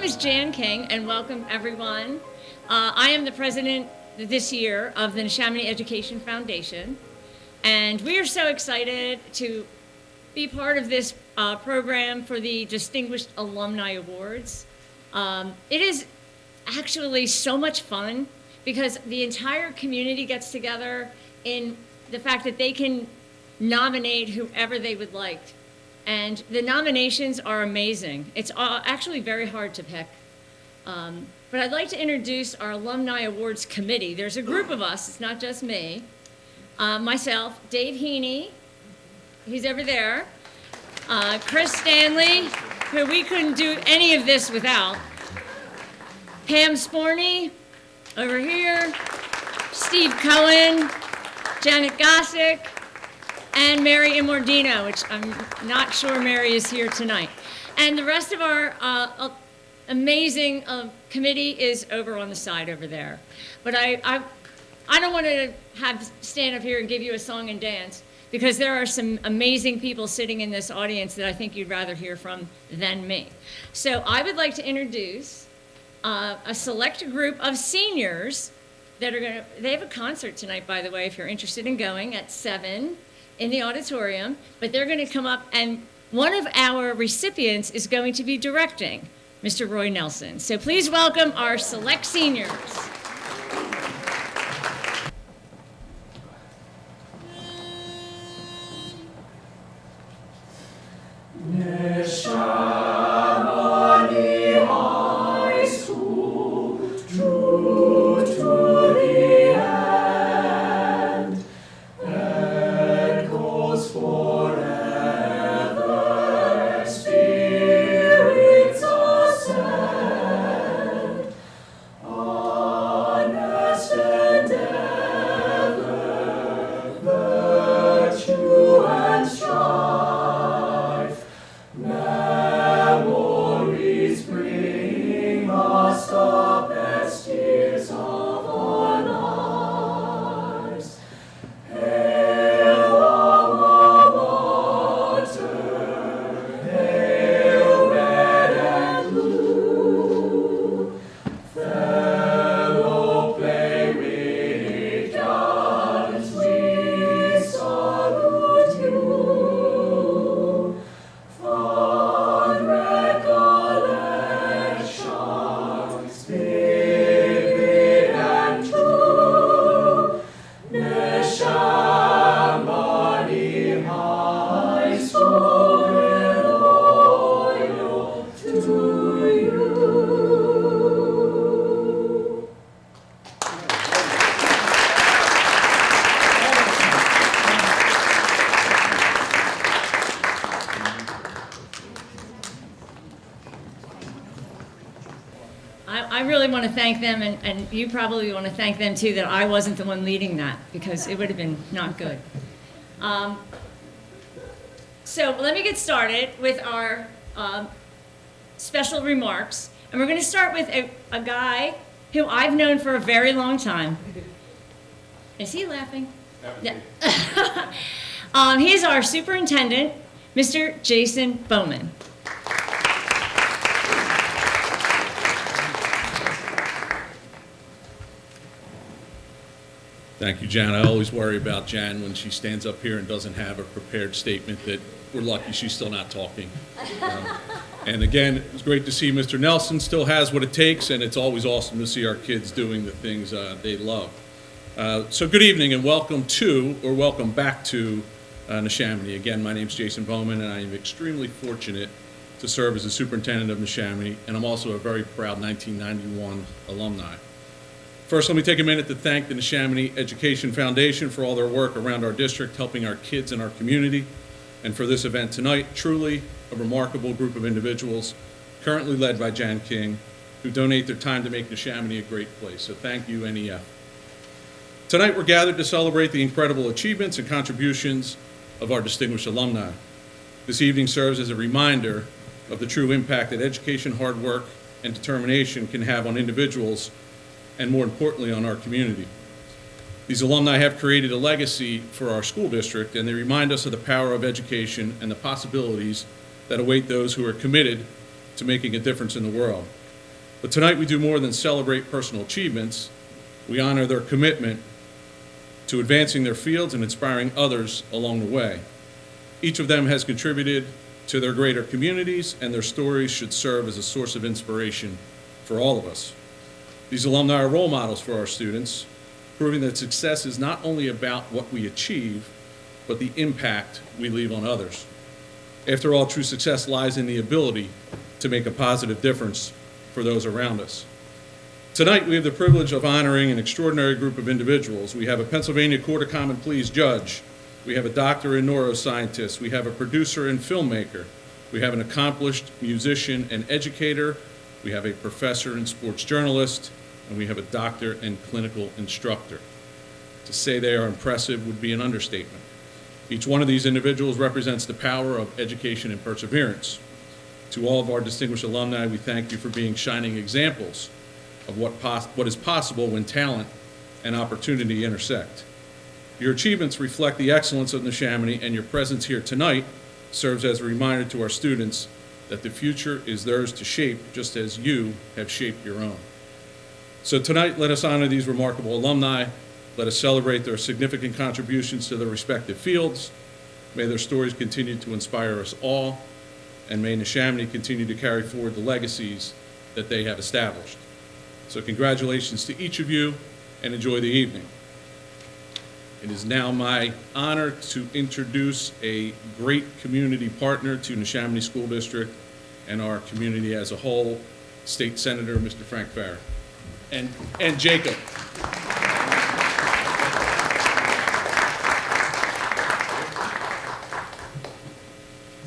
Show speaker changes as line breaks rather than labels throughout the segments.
is Jan King, and welcome everyone. I am the president this year of the Neshaminy Education Foundation, and we are so excited to be part of this program for the Distinguished Alumni Awards. It is actually so much fun because the entire community gets together in the fact that they can nominate whoever they would like. And the nominations are amazing. It's actually very hard to pick. But I'd like to introduce our Alumni Awards Committee. There's a group of us, it's not just me. Myself, Dave Heaney, he's over there. Chris Stanley, who we couldn't do any of this without. Pam Sporney, over here. Steve Cohen, Janet Gossick, and Mary Immordino, which I'm not sure Mary is here tonight. And the rest of our amazing committee is over on the side over there. But I don't want to stand up here and give you a song and dance, because there are some amazing people sitting in this audience that I think you'd rather hear from than me. So I would like to introduce a select group of seniors that are they have a concert tonight, by the way, if you're interested in going, at 7 in the auditorium, but they're going to come up, and one of our recipients is going to be directing, Mr. Roy Nelson. So please welcome our select seniors.
Neshaminy High School, true to the end, echoes forever, spirits ascend, honest endeavor, virtue and strife. Memories bring us the best years of our lives. Hail alma mater, hail red and blue, fellow Playmecans, we salute you. Fond recollections, vivid and true, Neshaminy High School, loyal to you.
I really want to thank them, and you probably want to thank them too, that I wasn't the one leading that, because it would have been not good. So let me get started with our special remarks. And we're going to start with a guy who I've known for a very long time. Is he laughing? Yeah. He's our superintendent, Mr. Jason Bowman.
Thank you, Jan. I always worry about Jan when she stands up here and doesn't have a prepared statement that we're lucky she's still not talking. And again, it was great to see Mr. Nelson still has what it takes, and it's always awesome to see our kids doing the things they love. So good evening and welcome back to Neshaminy. Again, my name's Jason Bowman, and I am extremely fortunate to serve as the superintendent of Neshaminy, and I'm also a very proud 1991 alumni. First, let me take a minute to thank the Neshaminy Education Foundation for all their work around our district, helping our kids and our community. And for this event tonight, truly a remarkable group of individuals, currently led by Jan King, who donate their time to make Neshaminy a great place. So thank you, NEF. Tonight, we're gathered to celebrate the incredible achievements and contributions of our distinguished alumni. This evening serves as a reminder of the true impact that education, hard work, and determination can have on individuals, and more importantly, on our community. These alumni have created a legacy for our school district, and they remind us of the power of education and the possibilities that await those who are committed to making a difference in the world. But tonight we do more than celebrate personal achievements. We honor their commitment to advancing their fields and inspiring others along the way. Each of them has contributed to their greater communities, and their stories should serve as a source of inspiration for all of us. These alumni are role models for our students, proving that success is not only about what we achieve, but the impact we leave on others. After all, true success lies in the ability to make a positive difference for those around us. Tonight, we have the privilege of honoring an extraordinary group of individuals. We have a Pennsylvania Court of Common Pleas judge. We have a doctor and neuroscientist. We have a producer and filmmaker. We have an accomplished musician and educator. We have a professor and sports journalist. And we have a doctor and clinical instructor. To say they are impressive would be an understatement. Each one of these individuals represents the power of education and perseverance. To all of our distinguished alumni, we thank you for being shining examples of what is possible when talent and opportunity intersect. Your achievements reflect the excellence of Neshaminy, and your presence here tonight serves as a reminder to our students that the future is theirs to shape, just as you have shaped your own. So tonight, let us honor these remarkable alumni. Let us celebrate their significant contributions to their respective fields. May their stories continue to inspire us all, and may Neshaminy continue to carry forward the legacies that they have established. So congratulations to each of you, and enjoy the evening. It is now my honor to introduce a great community partner to Neshaminy School District and our community as a whole, State Senator Mr. Frank Farrer. And Jacob.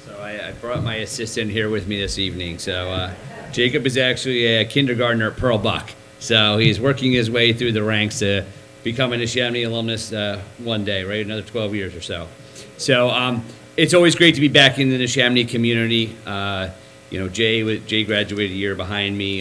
So I brought my assistant here with me this evening. So Jacob is actually a kindergartner at Pearl Buck. So he's working his way through the ranks to become a Neshaminy alumnus one day, right? Another 12 years or so. So it's always great to be back in the Neshaminy community. Jay graduated a year behind me,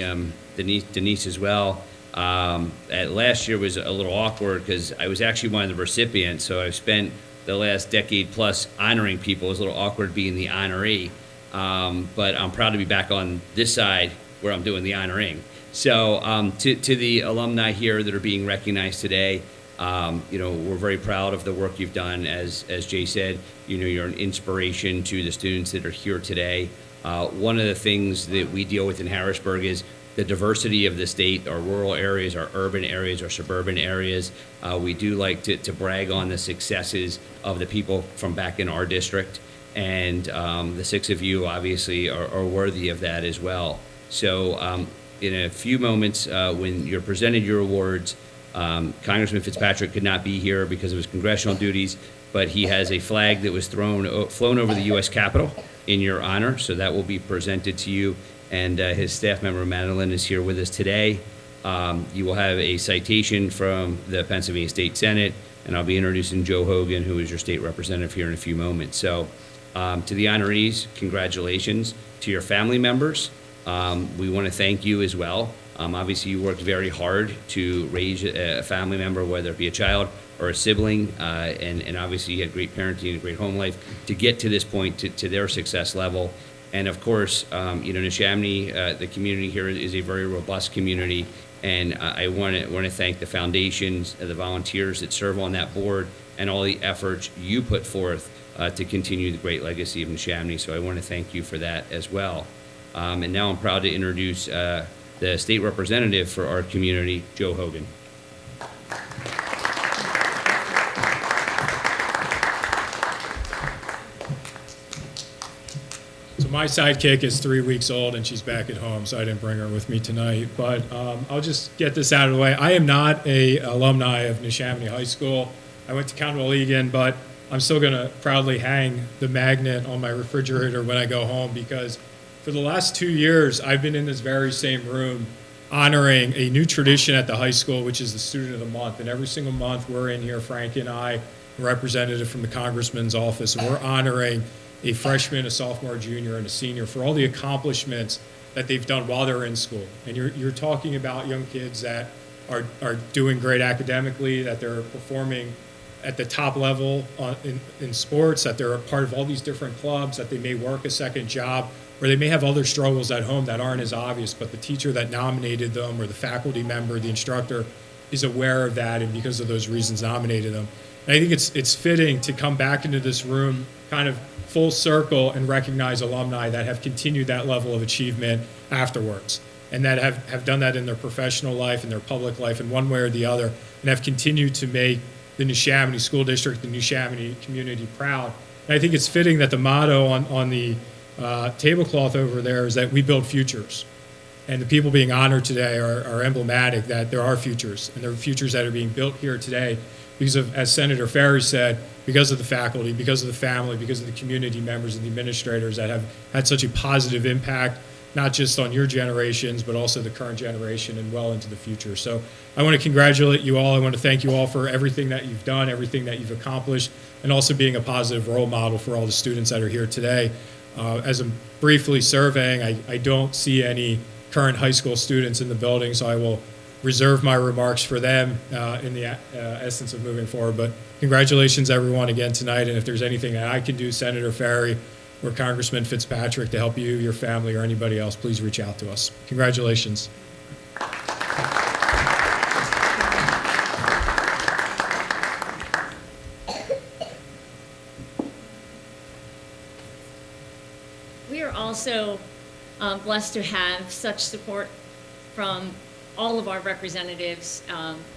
Denise as well. Last year was a little awkward because I was actually one of the recipients, so I've spent the last decade plus honoring people. It was a little awkward being the honoree, but I'm proud to be back on this side where I'm doing the honoring. So to the alumni here that are being recognized today, we're very proud of the work you've done. As Jay said, you're an inspiration to the students that are here today. One of the things that we deal with in Harrisburg is the diversity of the state, our rural areas, our urban areas, our suburban areas. We do like to brag on the successes of the people from back in our district, and the six of you obviously are worthy of that as well. So in a few moments, when you're presented your awards, Congressman Fitzpatrick could not be here because of his congressional duties, but he has a flag that was flown over the U.S. Capitol in your honor, so that will be presented to you. And his staff member, Madeline, is here with us today. You will have a citation from the Pennsylvania State Senate, and I'll be introducing Joe Hogan, who is your state representative, here in a few moments. So to the honorees, congratulations. To your family members, we want to thank you as well. Obviously, you worked very hard to raise a family member, whether it be a child or a sibling, and obviously you had great parenting and a great home life to get to this point, to their success level. And of course, Neshaminy, the community here is a very robust community, and I want to thank the foundations, the volunteers that serve on that board, and all the efforts you put forth to continue the great legacy of Neshaminy. So I want to thank you for that as well. And now I'm proud to introduce the state representative for our community, Joe Hogan.
My sidekick is 3 weeks old, and she's back at home, so I didn't bring her with me tonight. But I'll just get this out of the way. I am not an alumni of Neshaminy High School. I went to Conwell-Egan, but I'm still going to proudly hang the magnet on my refrigerator when I go home, because for the last 2 years, I've been in this very same room honoring a new tradition at the high school, which is the Student of the Month. And every single month, we're in here, Frank and I, a representative from the Congressman's office, and we're honoring a freshman, a sophomore, junior, and a senior for all the accomplishments that they've done while they're in school. And you're talking about young kids that are doing great academically, that they're performing at the top level in sports, that they're a part of all these different clubs, that they may work a second job or they may have other struggles at home that aren't as obvious, but the teacher that nominated them or the faculty member, the instructor, is aware of that and because of those reasons nominated them. And I think it's fitting to come back into this room kind of full circle and recognize alumni that have continued that level of achievement afterwards and that have done that in their professional life and their public life in one way or the other and have continued to make the Neshaminy School District, the Neshaminy community proud. And I think it's fitting that the motto on the tablecloth over there is that we build futures. And the people being honored today are emblematic that there are futures, and there are futures that are being built here today because of, as Senator Ferry said, because of the faculty, because of the family, because of the community members and the administrators that have had such a positive impact, not just on your generations, but also the current generation and well into the future. So I want to congratulate you all. I want to thank you all for everything that you've done, everything that you've accomplished, and also being a positive role model for all the students that are here today. As I'm briefly surveying, I don't see any current high school students in the building, so I will reserve my remarks for them in the essence of moving forward. But congratulations, everyone, again tonight. And if there's anything that I can do, Senator Ferry or Congressman Fitzpatrick, to help you, your family, or anybody else, please reach out to us. Congratulations.
We are also blessed to have such support from all of our representatives.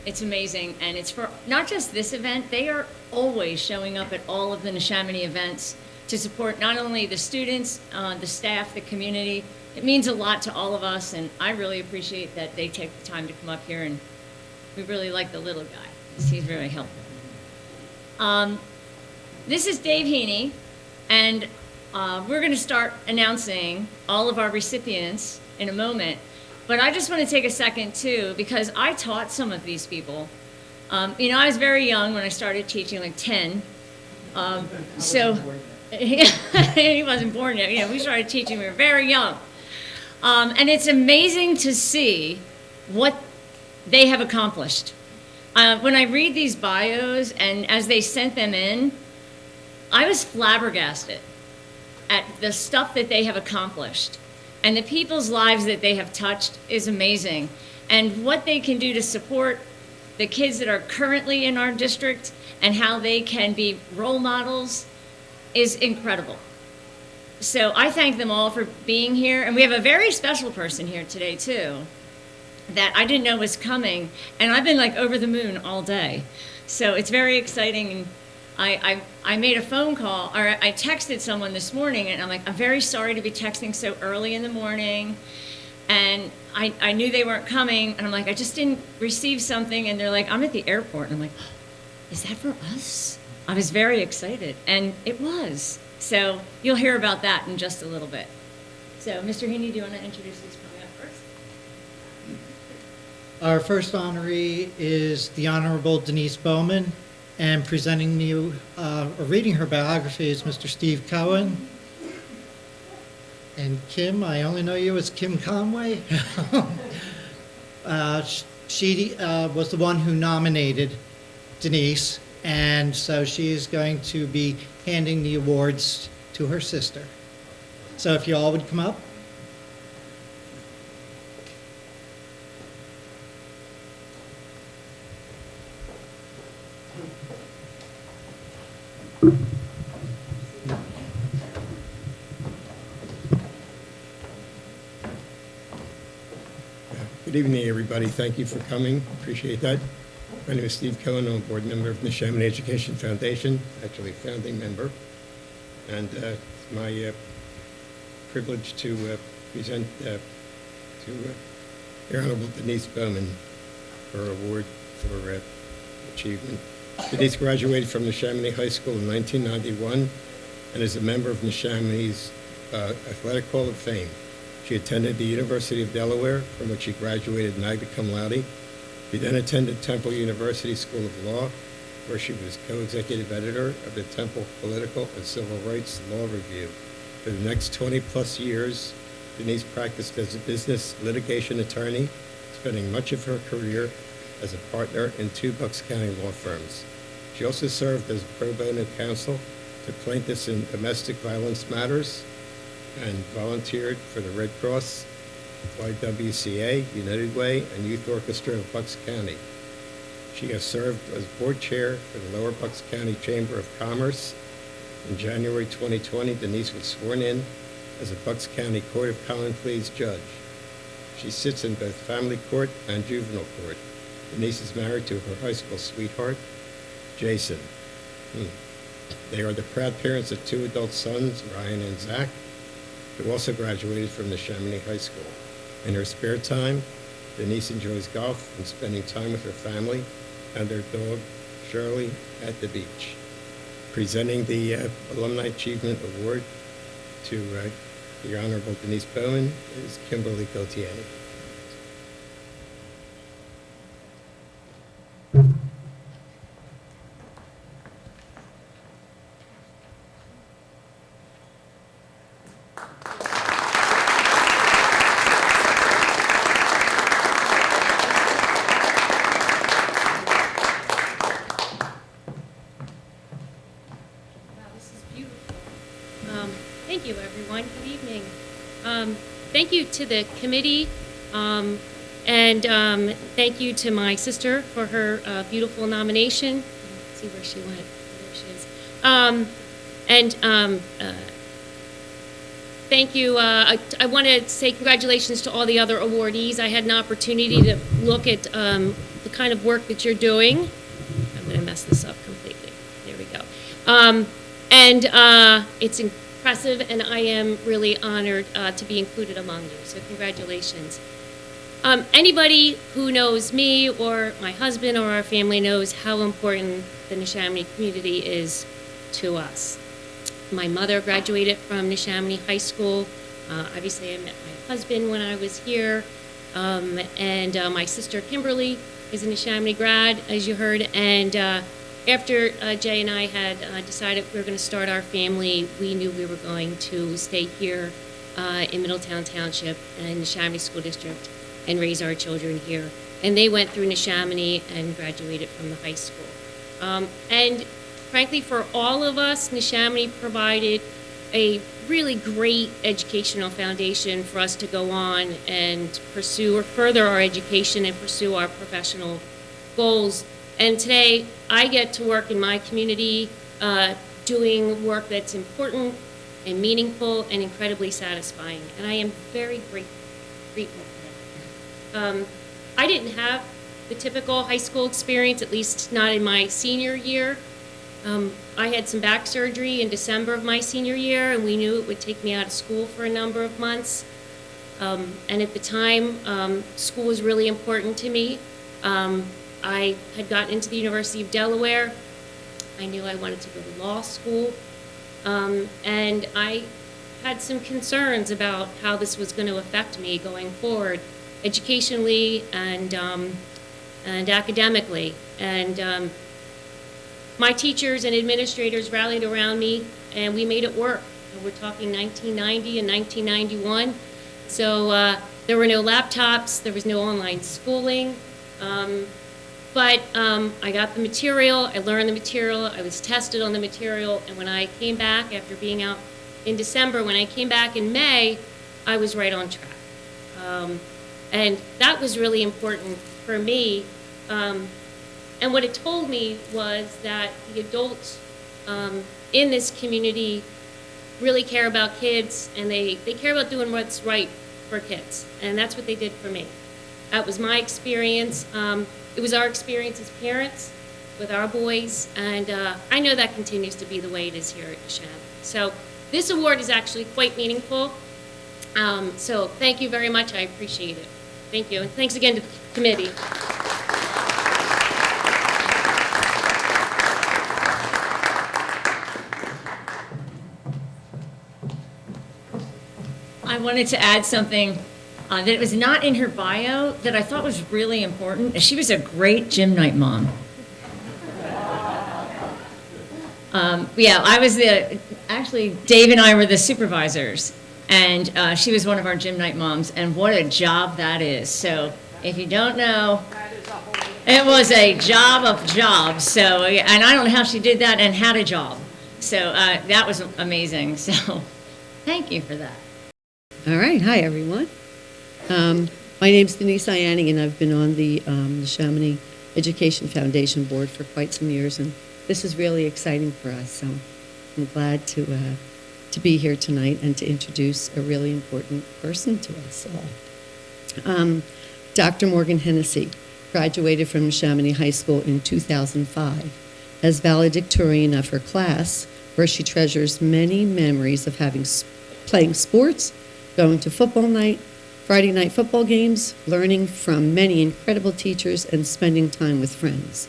It's amazing, and it's for not just this event. They are always showing up at all of the Neshaminy events to support not only the students, the staff, the community. It means a lot to all of us, and I really appreciate that they take the time to come up here, and we really like the little guy, because he's very helpful. This is Dave Heaney, and we're going to start announcing all of our recipients in a moment, but I just want to take a second too, because I taught some of these people. I was very young when I started teaching, like 10. So he wasn't born yet. We started teaching, we were very young. And it's amazing to see what they have accomplished. When I read these bios and as they sent them in, I was flabbergasted at the stuff that they have accomplished. And the people's lives that they have touched is amazing. And what they can do to support the kids that are currently in our district and how they can be role models is incredible. So I thank them all for being here. And we have a very special person here today too that I didn't know was coming. And I've been like over the moon all day. So it's very exciting. I made a phone call, or I texted someone this morning, and I'm like, I'm very sorry to be texting so early in the morning. And I knew they weren't coming, and I'm like, I just didn't receive something. And they're like, I'm at the airport. And I'm like, is that for us? I was very excited, and it was. So you'll hear about that in just a little bit. So Mr. Heaney, do you want to introduce who's coming up first?
Our first honoree is the Honorable Denise Bowman, and presenting you, or reading her biography is Mr. Steve Cohen. And Kim, I only know you as Kim Conway. She was the one who nominated Denise, and so she is going to be handing the awards to her sister. So if you all would come up.
Good evening, everybody. Thank you for coming. Appreciate that. My name is Steve Cohen. I'm a board member of the Neshaminy Education Foundation, actually a founding member. And it's my privilege to present to Your Honorable Denise Bowman her award for achievement. Denise graduated from Neshaminy High School in 1991 and is a member of Neshaminy's Athletic Hall of Fame. She attended the University of Delaware, from which she graduated magna cum laude. She then attended Temple University School of Law, where she was co-executive editor of the Temple Political and Civil Rights Law Review. For the next 20-plus years, Denise practiced as a business litigation attorney, spending much of her career as a partner in 2 Bucks County law firms. She also served as pro bono counsel to plaintiffs in domestic violence matters and volunteered for the Red Cross, YWCA, United Way, and Youth Orchestra of Bucks County. She has served as board chair for the Lower Bucks County Chamber of Commerce. In January 2020, Denise was sworn in as a Bucks County Court of Common Pleas judge. She sits in both family court and juvenile court. Denise is married to her high school sweetheart, Jason. They are the proud parents of 2 adult sons, Ryan and Zach, who also graduated from Neshaminy High School. In her spare time, Denise enjoys golf and spending time with her family and their dog, Shirley, at the beach. Presenting the Alumni Achievement Award to the Honorable Denise Bowman is Kimberly Gautieri.
Thank you, everyone. Good evening. Thank you to the committee, and thank you to my sister for her beautiful nomination. Let's see where she went. There she is. Thank you. I want to say congratulations to all the other awardees. I had an opportunity to look at the kind of work that you're doing. I'm going to mess this up completely. There we go. It's impressive, and I am really honored to be included among you, so congratulations. Anybody who knows me or my husband or our family knows how important the Neshaminy community is to us. My mother graduated from Neshaminy High School. Obviously, I met my husband when I was here, and my sister Kimberly is a Neshaminy grad, as you heard, and after Jay and I had decided we were going to start our family, we knew we were going to stay here in Middletown Township and Neshaminy School District and raise our children here. And they went through Neshaminy and graduated from the high school. And frankly, for all of us, Neshaminy provided a really great educational foundation for us to go on and pursue or further our education and pursue our professional goals. And today, I get to work in my community doing work that's important and meaningful and incredibly satisfying. And I am very grateful for that. I didn't have the typical high school experience, at least not in my senior year. I had some back surgery in December of my senior year, and we knew it would take me out of school for a number of months. And at the time, school was really important to me. I had gotten into the University of Delaware. I knew I wanted to go to law school. And I had some concerns about how this was going to affect me going forward, educationally and academically. And my teachers and administrators rallied around me, and we made it work. And we're talking 1990 and 1991. So there were no laptops, there was no online schooling. But I got the material, I learned the material, I was tested on the material, and when I came back after being out in December, when I came back in May, I was right on track. And that was really important for me. And what it told me was that the adults in this community really care about kids, and they care about doing what's right for kids. And that's what they did for me. That was my experience. It was our experience as parents with our boys, and I know that continues to be the way it is here at Neshaminy. So this award is actually quite meaningful. So thank you very much. I appreciate it. Thank you, and thanks again to the committee.
I wanted to add something that it was not in her bio that I thought was really important. She was a great gym night mom. I was actually, Dave and I were the supervisors, and she was one of our gym night moms, and what a job that is. So if you don't know, it was a job of jobs. So, and I don't know how she did that and had a job. So that was amazing. So Thank you for that.
All right. Hi, everyone. My name's Denise, and I've been on the Neshaminy Education Foundation board for quite some years, and this is really exciting for us. So I'm glad to be here tonight and to introduce a really important person to us all. Dr. Morgan Hennessy graduated from Neshaminy High School in 2005 as valedictorian of her class, where she treasures many memories of playing sports, going to football night, Friday night football games, learning from many incredible teachers, and spending time with friends.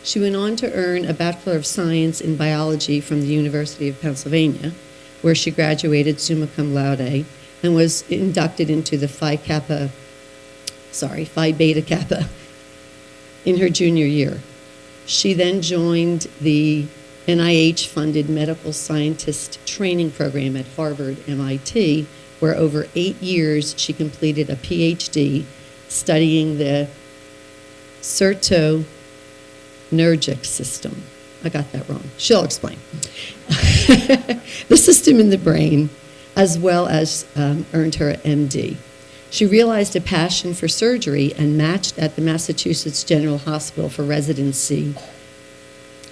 She went on to earn a Bachelor of Science in Biology from the University of Pennsylvania, where she graduated summa cum laude and was inducted into the Phi Beta Kappa in her junior year. She then joined the NIH-funded medical scientist training program at Harvard, MIT, where over 8 years she completed a PhD studying the serotonergic system. I got that wrong. She'll explain. The system in the brain, as well as earned her MD. She realized a passion for surgery and matched at the Massachusetts General Hospital for residency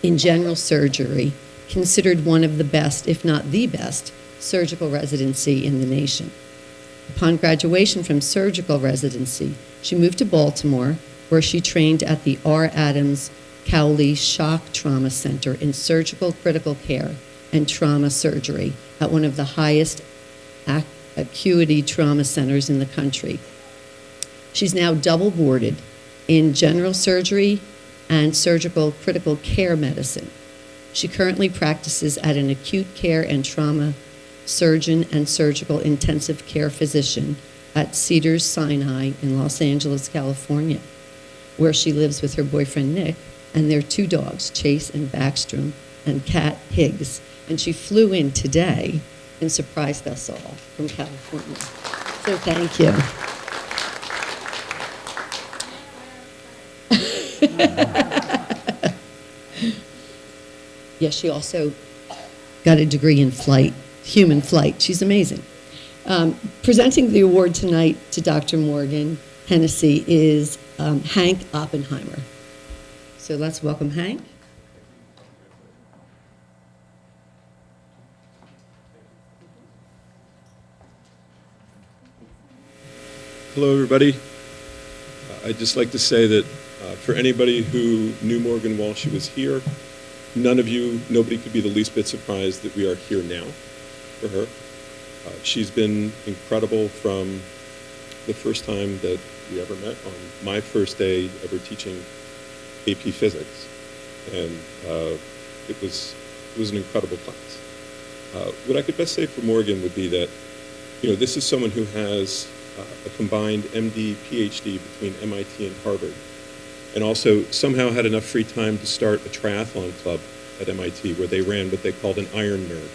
in general surgery, considered one of the best, if not the best, surgical residency in the nation. Upon graduation from surgical residency, she moved to Baltimore, where she trained at the R. Adams Cowley Shock Trauma Center in surgical critical care and trauma surgery at one of the highest acuity trauma centers in the country. She's now double boarded in general surgery and surgical critical care medicine. She currently practices at an acute care and trauma surgeon and surgical intensive care physician at Cedars-Sinai in Los Angeles, California, where she lives with her boyfriend Nick and their 2 dogs, Chase and Backstrom, and Cat Higgs. And she flew in today and surprised us all from California. So thank you. Yes, she also got a degree in flight, human flight. She's amazing. Presenting the award tonight to Dr. Morgan Hennessy is Hank Oppenheimer. So let's welcome Hank.
Hello, everybody. I'd just like to say that for anybody who knew Morgan while she was here, nobody could be the least bit surprised that we are here now for her. She's been incredible from the first time that we ever met on my first day ever teaching AP Physics. And it was an incredible class. What I could best say for Morgan would be that, this is someone who has a combined MD, PhD between MIT and Harvard, and also somehow had enough free time to start a triathlon club at MIT where they ran what they called an Iron Nerd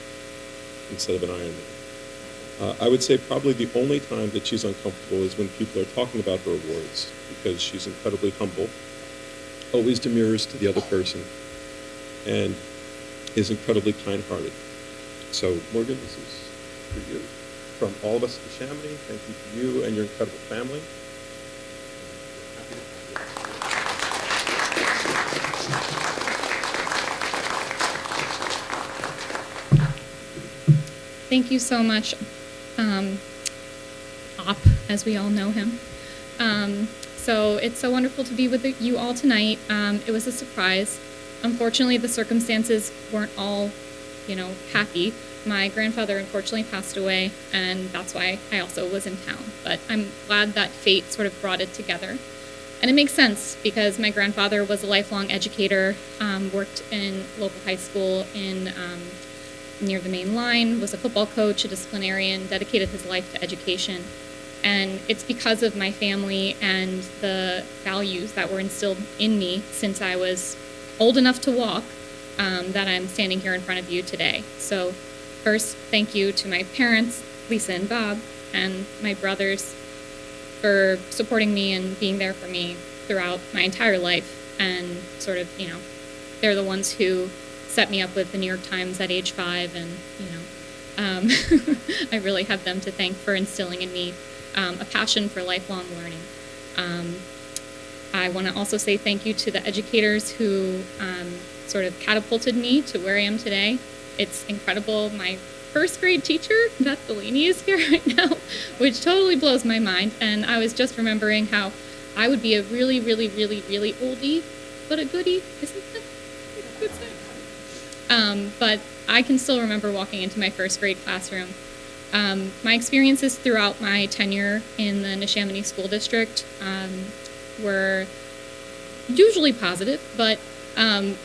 instead of an Ironman. I would say probably the only time that she's uncomfortable is when people are talking about her awards, because she's incredibly humble, always demurs to the other person, and is incredibly kind-hearted. So Morgan, this is for you. From all of us at Neshaminy, thank you to you and your incredible family.
Thank you so much, Op, as we all know him. So it's so wonderful to be with you all tonight. It was a surprise. Unfortunately, the circumstances weren't all, happy. My grandfather unfortunately passed away, and that's why I also was in town. But I'm glad that fate sort of brought it together. And it makes sense because my grandfather was a lifelong educator, worked in local high school in near the main line, was a football coach, a disciplinarian, dedicated his life to education. And it's because of my family and the values that were instilled in me since I was old enough to walk that I'm standing here in front of you today. So first, thank you to my parents, Lisa and Bob, and my brothers for supporting me and being there for me throughout my entire life. And sort of, they're the ones who set me up with the New York Times at age 5 and, I really have them to thank for instilling in me a passion for lifelong learning. I want to also say thank you to the educators who sort of catapulted me to where I am today. It's incredible. My first grade teacher, Beth Delaney, is here right now, which totally blows my mind. And I was just remembering how I would be a really, really, really, really oldie, but a goodie, isn't that a good saying? But I can still remember walking into my first grade classroom. My experiences throughout my tenure in the Neshaminy School District were usually positive, but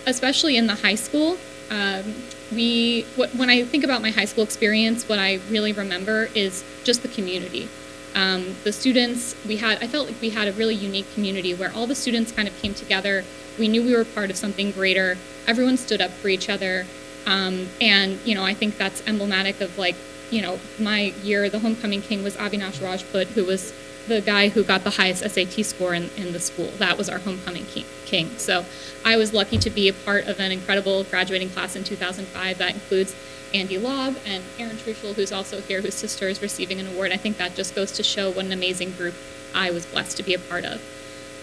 especially in the high school, when I think about my high school experience, what I really remember is just the community. The students, I felt like we had a really unique community where all the students kind of came together. We knew we were part of something greater. Everyone stood up for each other. And, I think that's emblematic of my year, the homecoming king was Avinash Rajput, who was the guy who got the highest SAT score in the school. That was our homecoming king. So I was lucky to be a part of an incredible graduating class in 2005 that includes Andy Laub and Rachael Truchil, who's also here, whose sister is receiving an award. I think that just goes to show what an amazing group I was blessed to be a part of.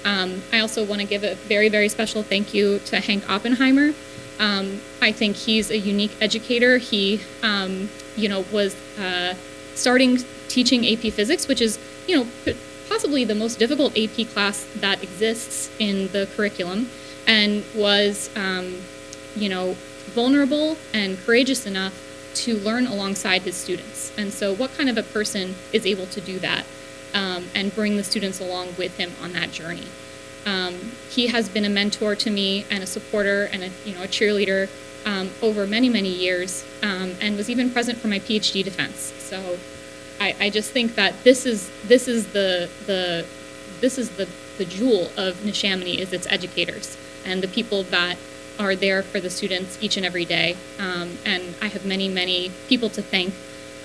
I also want to give a very, very special thank you to Hank Oppenheimer. I think he's a unique educator. He, was starting teaching AP Physics, which is, possibly the most difficult AP class that exists in the curriculum, and was, vulnerable and courageous enough to learn alongside his students. And so what kind of a person is able to do that and bring the students along with him on that journey? He has been a mentor to me and a supporter and a cheerleader over many, many years, and was even present for my PhD defense. So I just think that this is the jewel of Neshaminy, is its educators and the people that are there for the students each and every day. And I have many, many people to thank,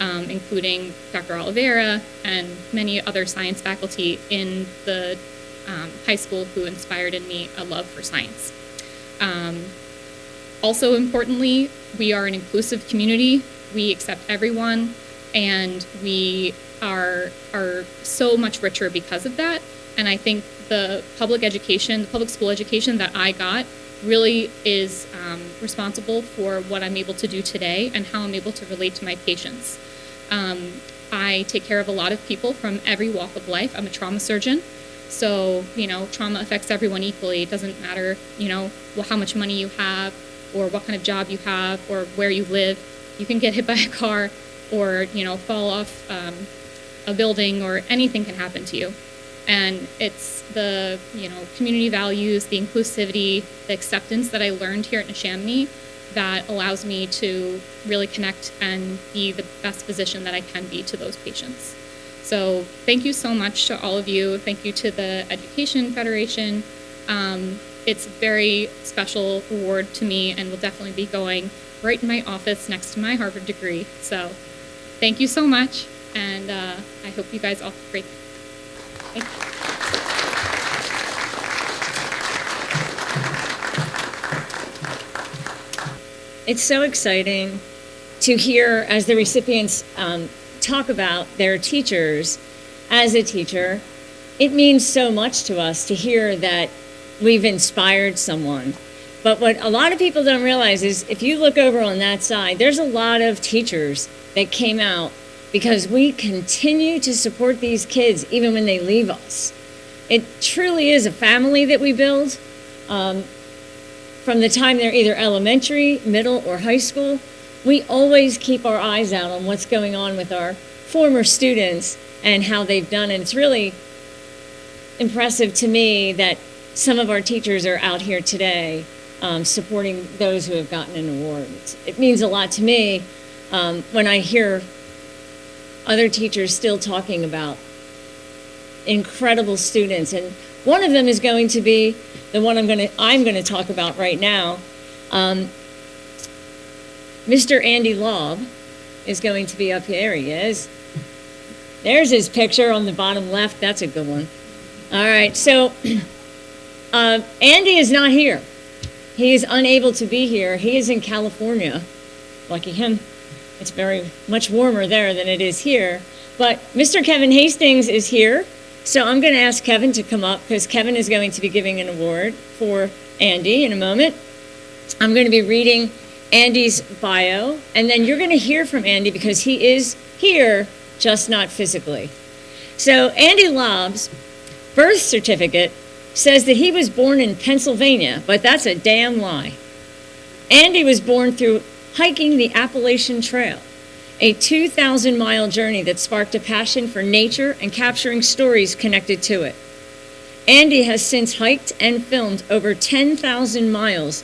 including Dr. Oliveira and many other science faculty in the high school who inspired in me a love for science. Also importantly, we are an inclusive community. We accept everyone, and we are so much richer because of that. And I think the public school education that I got really is responsible for what I'm able to do today and how I'm able to relate to my patients. I take care of a lot of people from every walk of life. I'm a trauma surgeon. So, trauma affects everyone equally. It doesn't matter, how much money you have or what kind of job you have or where you live. You can get hit by a car or, fall off a building, or anything can happen to you. And it's the, community values, the inclusivity, the acceptance that I learned here at Neshaminy that allows me to really connect and be the best physician that I can be to those patients. So thank you so much to all of you. Thank you to the Education Federation. It's a very special award to me and will definitely be going right in my office next to my Harvard degree. So thank you so much, and I hope you guys all have a great day. Thank you.
It's so exciting to hear as the recipients talk about their teachers. As a teacher, it means so much to us to hear that we've inspired someone. But what a lot of people don't realize is if you look over on that side, there's a lot of teachers that came out because we continue to support these kids even when they leave us. It truly is a family that we build. From the time they're either elementary, middle, or high school, we always keep our eyes out on what's going on with our former students and how they've done. And it's really impressive to me that some of our teachers are out here today supporting those who have gotten an award. It means a lot to me when I hear other teachers still talking about incredible students. And one of them is going to be the one I'm going to talk about right now. Mr. Andy Laub is going to be up here. There he is. There's his picture on the bottom left. That's a good one. All right, so Andy is not here. He is unable to be here. He is in California. Lucky him. It's very much warmer there than it is here. But Mr. Kevin Hastings is here, so I'm going to ask Kevin to come up because Kevin is going to be giving an award for Andy in a moment. I'm going to be reading Andy's bio, and then you're going to hear from Andy because he is here, just not physically. So Andy Laub's birth certificate says that he was born in Pennsylvania, but that's a damn lie. Andy was born through hiking the Appalachian Trail, a 2,000-mile journey that sparked a passion for nature and capturing stories connected to it. Andy has since hiked and filmed over 10,000 miles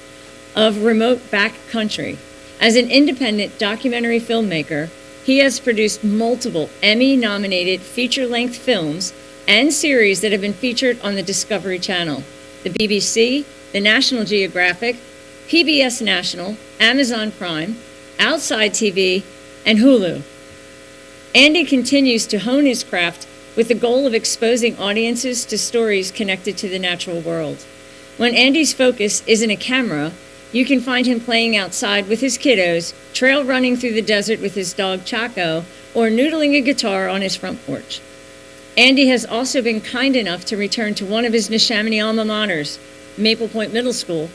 of remote backcountry. As an independent documentary filmmaker, he has produced multiple Emmy-nominated feature-length films and series that have been featured on the Discovery Channel, the BBC, the National Geographic, PBS National, Amazon Prime, Outside TV, and Hulu. Andy continues to hone his craft with the goal of exposing audiences to stories connected to the natural world. When Andy's focus isn't a camera, you can find him playing outside with his kiddos, trail running through the desert with his dog Chaco, or noodling a guitar on his front porch. Andy has also been kind enough to return to one of his Neshaminy alma maters, Maple Point Middle School,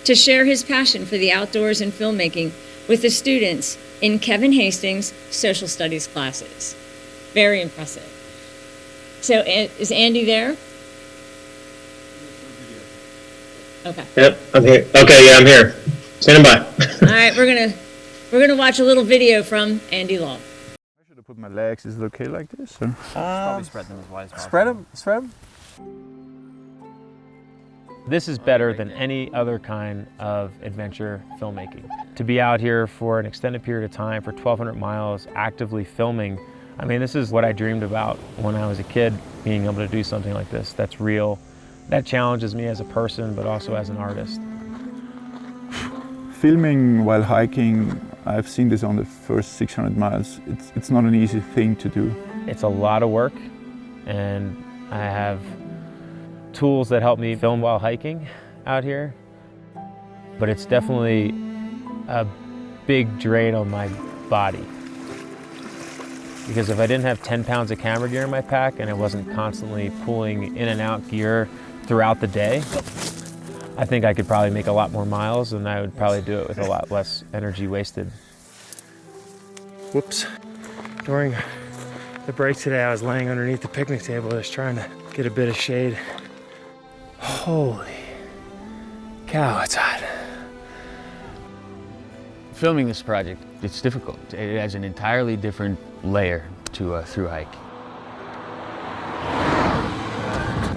to share his passion for the outdoors and filmmaking with the students in Kevin Hastings' social studies classes. Very impressive. So is Andy there? Okay.
Yep, I'm here. Okay, yeah, I'm here. Standing by.
All right, we're gonna watch a little video from Andy Laub.
I should have put my legs. Is it okay like this? Or?
Probably spread them as wide as possible.
Spread them.
This is better than any other kind of adventure filmmaking. To be out here for an extended period of time, for 1,200 miles, actively filming, I mean, this is what I dreamed about when I was a kid, being able to do something like this. That's real. That challenges me as a person, but also as an artist.
Filming while hiking, I've seen this on the first 600 miles. It's not an easy thing to do.
It's a lot of work, and I have tools that help me film while hiking out here, but it's definitely a big drain on my body. Because if I didn't have 10 pounds of camera gear in my pack and I wasn't constantly pulling in and out gear throughout the day, I think I could probably make a lot more miles, and I would probably do it with a lot less energy wasted.
Whoops. During the break today, I was laying underneath the picnic table just trying to get a bit of shade. Holy cow, it's hot.
Filming this project, it's difficult. It has an entirely different layer to a through hike.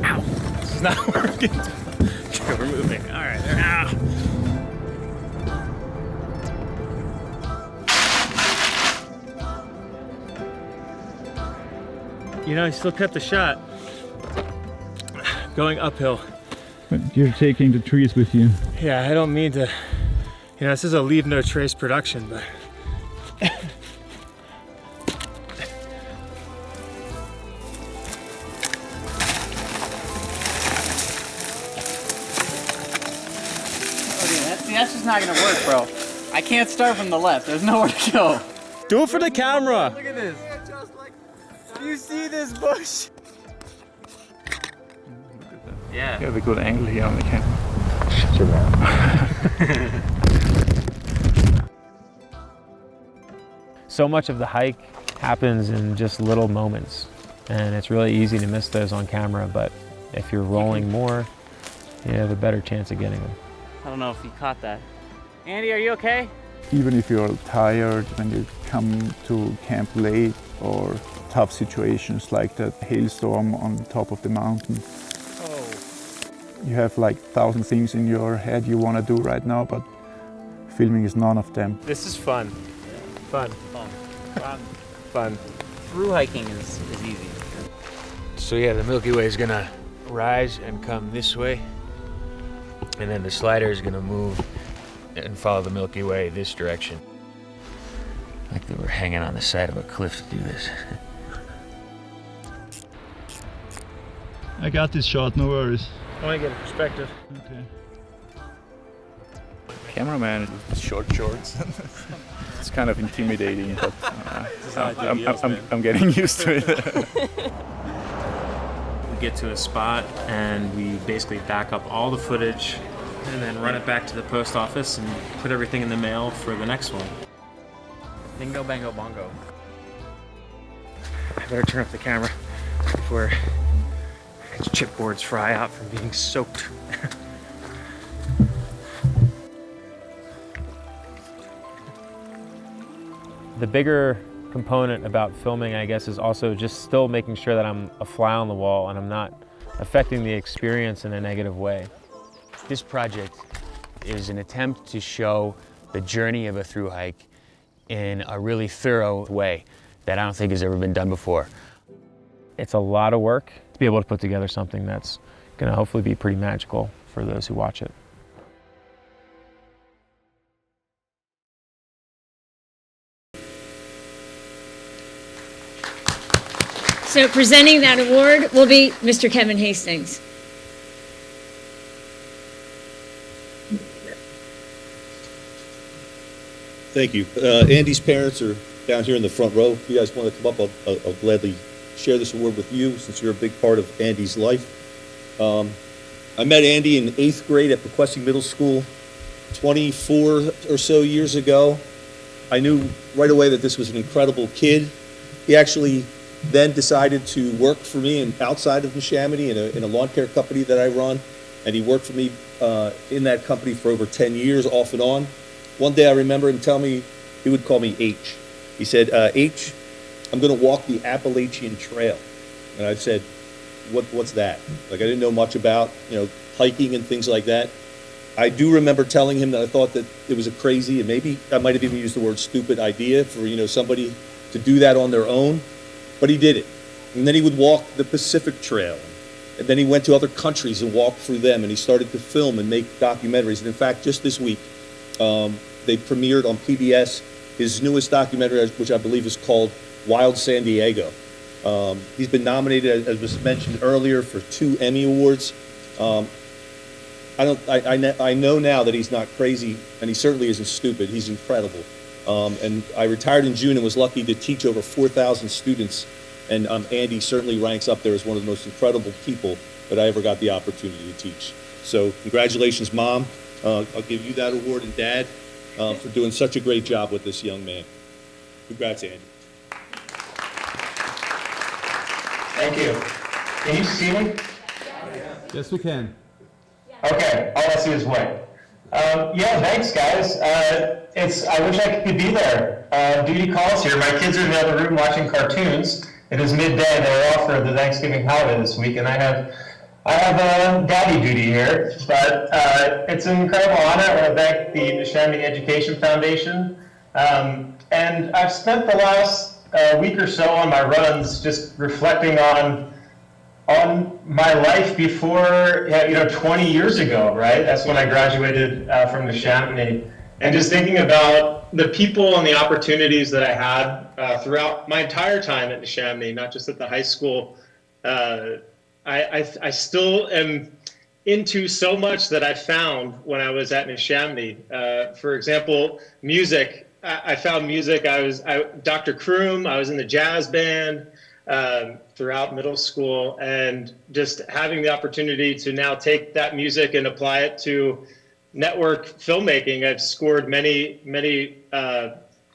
Ow, this is not working. Okay, we're moving. All right, there. Ow. You know, he still kept the shot. Going uphill.
But you're taking the trees with you.
Yeah, I don't mean to, you know, this is a leave no trace production, but.
That's just not gonna work, bro. I can't start from the left. There's nowhere to go.
Do it for the camera.
Look at this. Do you see this bush? Yeah.
You have a good angle here on the camera.
Shut your mouth.
So much of the hike happens in just little moments, and it's really easy to miss those on camera, but if you're rolling more, you have a better chance of getting them.
I don't know if you caught that. Andy, are you okay?
Even if you're tired when you come to camp late, or tough situations like that hailstorm on the top of the mountain.
Oh.
You have like 1,000 things in your head you want to do right now, but filming is none of them.
This is fun. Fun. Fun.
Through hiking is easy.
So yeah, the Milky Way is gonna rise and come this way, and then the slider is gonna move and follow the Milky Way this direction. Like they were hanging on the side of a cliff to do this.
I got this shot, no worries.
I want to get a perspective.
Okay.
Cameraman with short shorts.
it's kind of intimidating, but I'm getting used to it.
We get to a spot and we basically back up all the footage and then run it back to the post office and put everything in the mail for the next one.
Bingo, bango, bongo.
I better turn up the camera before its chipboards fry out from being soaked.
The bigger component about filming, I guess, is also just still making sure that I'm a fly on the wall and I'm not affecting the experience in a negative way.
This project is an attempt to show the journey of a thru hike in a really thorough way that I don't think has ever been done before.
It's a lot of work to be able to put together something that's going to hopefully be pretty magical for those who watch it.
So presenting that award will be Mr. Kevin Hastings.
Thank you. Andy's parents are down here in the front row. If you guys want to come up, I'll gladly share this award with you since you're a big part of Andy's life. I met Andy in 8th grade at Pequesing Middle School 24 or so years ago. I knew right away that this was an incredible kid. He actually then decided to work for me outside of Neshaminy in a lawn care company that I run, and he worked for me in that company for over 10 years off and on. One day I remember him telling me, he would call me H. He said, H, I'm going to walk the Appalachian Trail. And I said, what's that? Like, I didn't know much about, hiking and things like that. I do remember telling him that I thought that it was a crazy, and maybe I might have even used the word stupid idea for, somebody to do that on their own, but he did it. And then he would walk the Pacific Trail. And then he went to other countries and walked through them, and he started to film and make documentaries. And in fact, just this week, they premiered on PBS his newest documentary, which I believe is called Wild San Diego. He's been nominated, as was mentioned earlier, for 2 Emmy Awards. I know now that he's not crazy, and he certainly isn't stupid. He's incredible. And I retired in June and was lucky to teach over 4,000 students. And Andy certainly ranks up there as one of the most incredible people that I ever got the opportunity to teach. So congratulations, Mom. I'll give you that award, and Dad, for doing such a great job with this young man. Congrats, Andy.
Thank you. Can you see me?
Yes, we can.
Okay, all I see is white. Yeah, thanks, guys. I wish I could be there. Duty calls here. My kids are in the other room watching cartoons. It is midday. They're off for the Thanksgiving holiday this week, and I have daddy duty here. But it's an incredible honor. I want to thank the Neshaminy Education Foundation. And I've spent the last week or so on my runs just reflecting on my life before, 20 years ago, right? That's when I graduated from Neshaminy. And just thinking about the people and the opportunities that I had throughout my entire time at Neshaminy, not just at the high school. I still am into so much that I found when I was at Neshaminy. For example, music. I found music. Dr. Kroom, I was in the jazz band throughout middle school, and just having the opportunity to now take that music and apply it to network filmmaking. I've scored many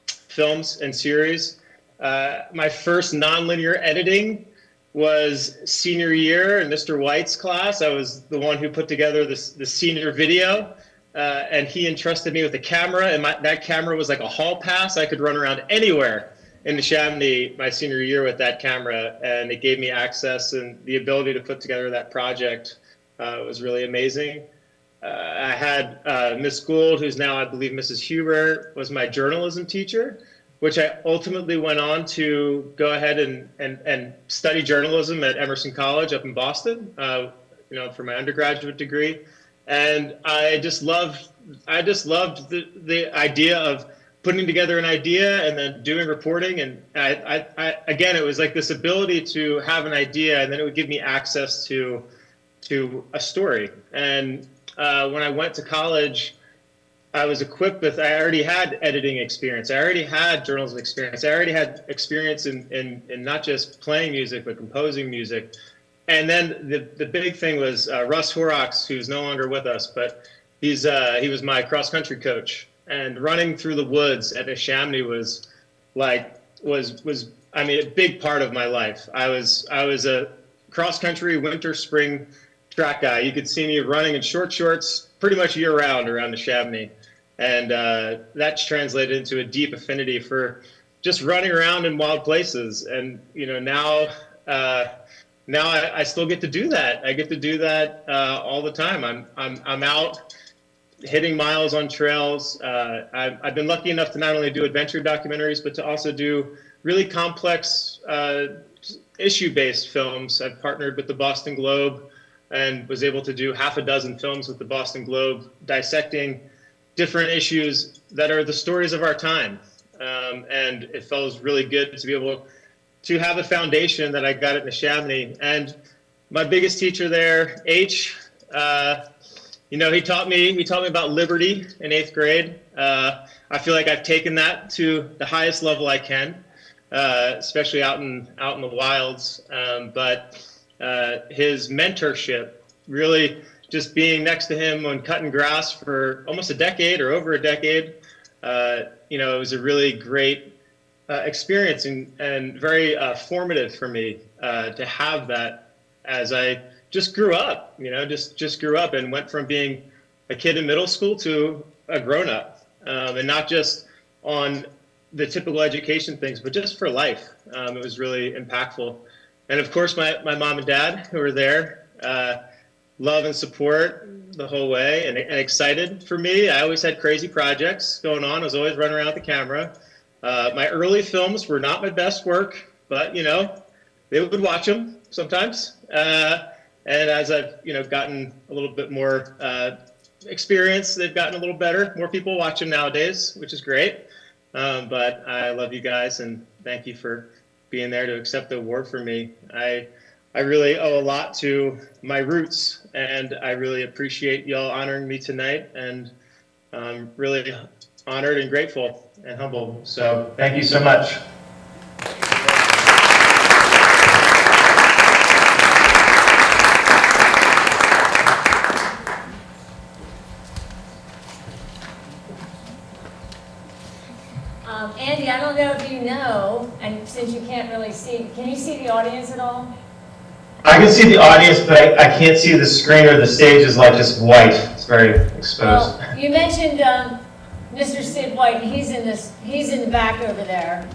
films and series. My first nonlinear editing was senior year in Mr. White's class. I was the one who put together the senior video, and he entrusted me with a camera, and that camera was like a hall pass. I could run around anywhere in Neshaminy my senior year with that camera, and it gave me access and the ability to put together that project. It was really amazing. I had Miss Gould, who's now, I believe, Mrs. Huber, was my journalism teacher, which I ultimately went on to go ahead and study journalism at Emerson College up in Boston, for my undergraduate degree. And I just loved the idea of putting together an idea and then doing reporting. And again, it was like this ability to have an idea, and then it would give me access to a story. And when I went to college, I was equipped with, I already had editing experience. I already had journalism experience. I already had experience in not just playing music, but composing music. And then the big thing was Russ Horrocks, who's no longer with us, but he was my cross country coach. And running through the woods at Neshaminy was a big part of my life. I was a cross country winter spring track guy. You could see me running in short shorts pretty much year round around Neshaminy. And that's translated into a deep affinity for just running around in wild places. And now I still get to do that. I get to do that all the time. I'm out hitting miles on trails. I've been lucky enough to not only do adventure documentaries, but to also do really complex issue-based films. I've partnered with the Boston Globe and was able to do half a dozen films with the Boston Globe dissecting different issues that are the stories of our time. And it felt really good to be able to have a foundation that I got at Neshaminy. And my biggest teacher there, H, he taught me about liberty in 8th grade. I feel like I've taken that to the highest level I can, especially out in the wilds. But his mentorship, really just being next to him when cutting grass for almost a decade or over a decade, it was a really great experience and very formative for me to have that as I just grew up, just grew up and went from being a kid in middle school to a grown-up, and not just on the typical education things, but just for life. It was really impactful. And of course, my mom and dad who were there, love and support the whole way and excited for me. I always had crazy projects going on. I was always running around with the camera. My early films were not my best work, but they would watch them sometimes. And as I've gotten a little bit more experience, they've gotten a little better. More people watch them nowadays, which is great. But I love you guys and thank you for being there to accept the award for me. I really owe a lot to my roots, and I really appreciate y'all honoring me tonight, and I'm really honored and grateful and humbled. So thank you so much.
Andy, I don't know if you know, and since you can't really see, can you see the audience at all?
I can see the audience, but I can't see the screen, or the stage is like just white. It's very exposed.
Well, you mentioned Mr. Sid White, and he's in the back over there.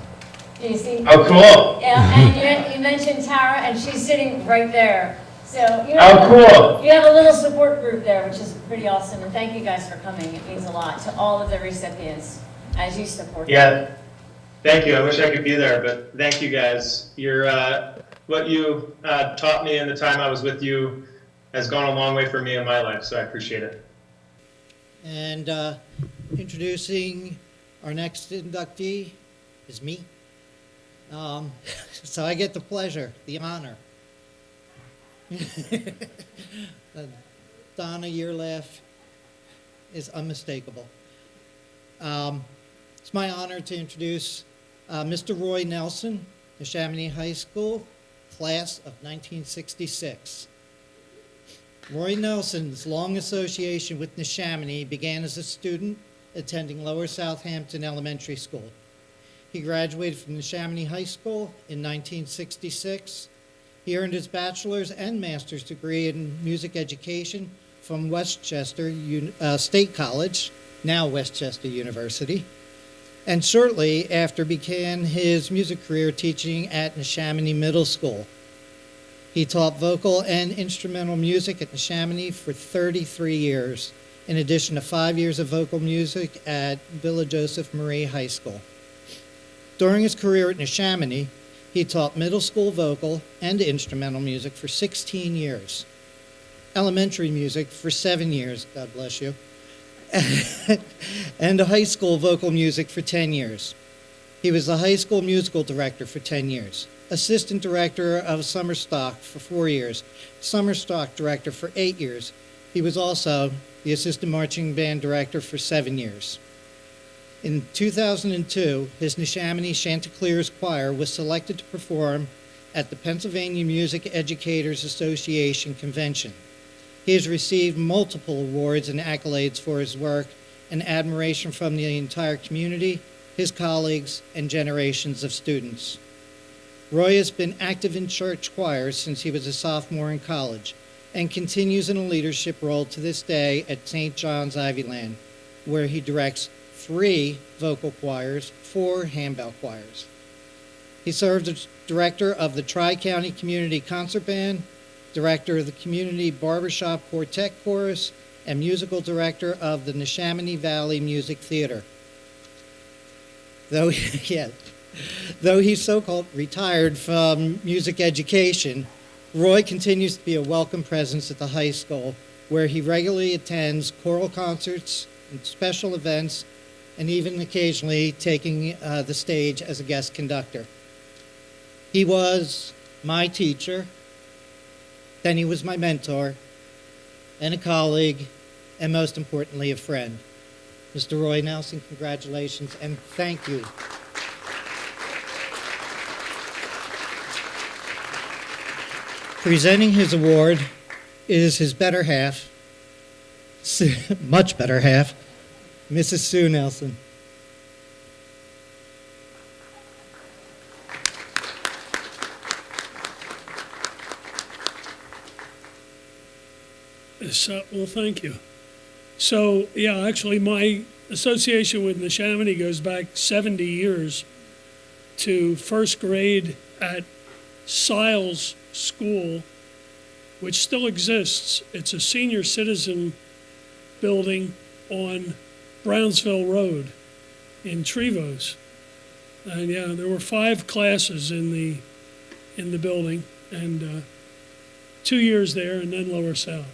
Do you see?
Oh, cool.
Yeah, and you mentioned Tara, and she's sitting right there. So you
cool.
You have a little support group there, which is pretty awesome. And thank you guys for coming. It means a lot to all of the recipients as you support them.
Yeah, thank you. I wish I could be there, but thank you guys. What you taught me in the time I was with you has gone a long way for me in my life, so I appreciate it.
And introducing our next inductee is me. So I get the pleasure, the honor. Donna, your laugh is unmistakable. It's my honor to introduce Mr. Roy Nelson, Neshaminy High School, class of 1966. Roy Nelson's long association with Neshaminy began as a student attending Lower Southampton Elementary School. He graduated from Neshaminy High School in 1966. He earned his bachelor's and master's degree in music education from Westchester State College, now Westchester University, and shortly after began his music career teaching at Neshaminy Middle School. He taught vocal and instrumental music at Neshaminy for 33 years, in addition to 5 years of vocal music at Villa Joseph Marie High School. During his career at Neshaminy, he taught middle school vocal and instrumental music for 16 years, elementary music for 7 years, God bless you, and high school vocal music for 10 years. He was the high school musical director for 10 years, assistant director of summer stock for 4 years, summer stock director for 8 years, He was also the assistant marching band director for 7 years. In 2002, his Neshaminy Chanticleers Choir was selected to perform at the Pennsylvania Music Educators Association convention. He has received multiple awards and accolades for his work and admiration from the entire community, his colleagues, and generations of students. Roy has been active in church choirs since he was a sophomore in college and continues in a leadership role to this day at St. John's Ivyland, where he directs 3 vocal choirs, 4 handbell choirs. He served as director of the Tri-County Community Concert Band, director of the Community Barbershop Quartet Chorus, and musical director of the Neshaminy Valley Music Theater. Though he's so-called retired from music education, Roy continues to be a welcome presence at the high school, where he regularly attends choral concerts and special events, and even occasionally taking the stage as a guest conductor. He was my teacher, then he was my mentor, and a colleague, and most importantly, a friend. Mr. Roy Nelson, congratulations, and thank you. Presenting his award is his better half, much better half, Mrs. Sue Nelson.
Well, thank you. So, yeah, actually, my association with Neshaminy goes back 70 years to first grade at Siles School, which still exists. It's a senior citizen building on Brownsville Road in Trevose. And yeah, there were 5 classes in the building, and 2 years there, and then Lower South.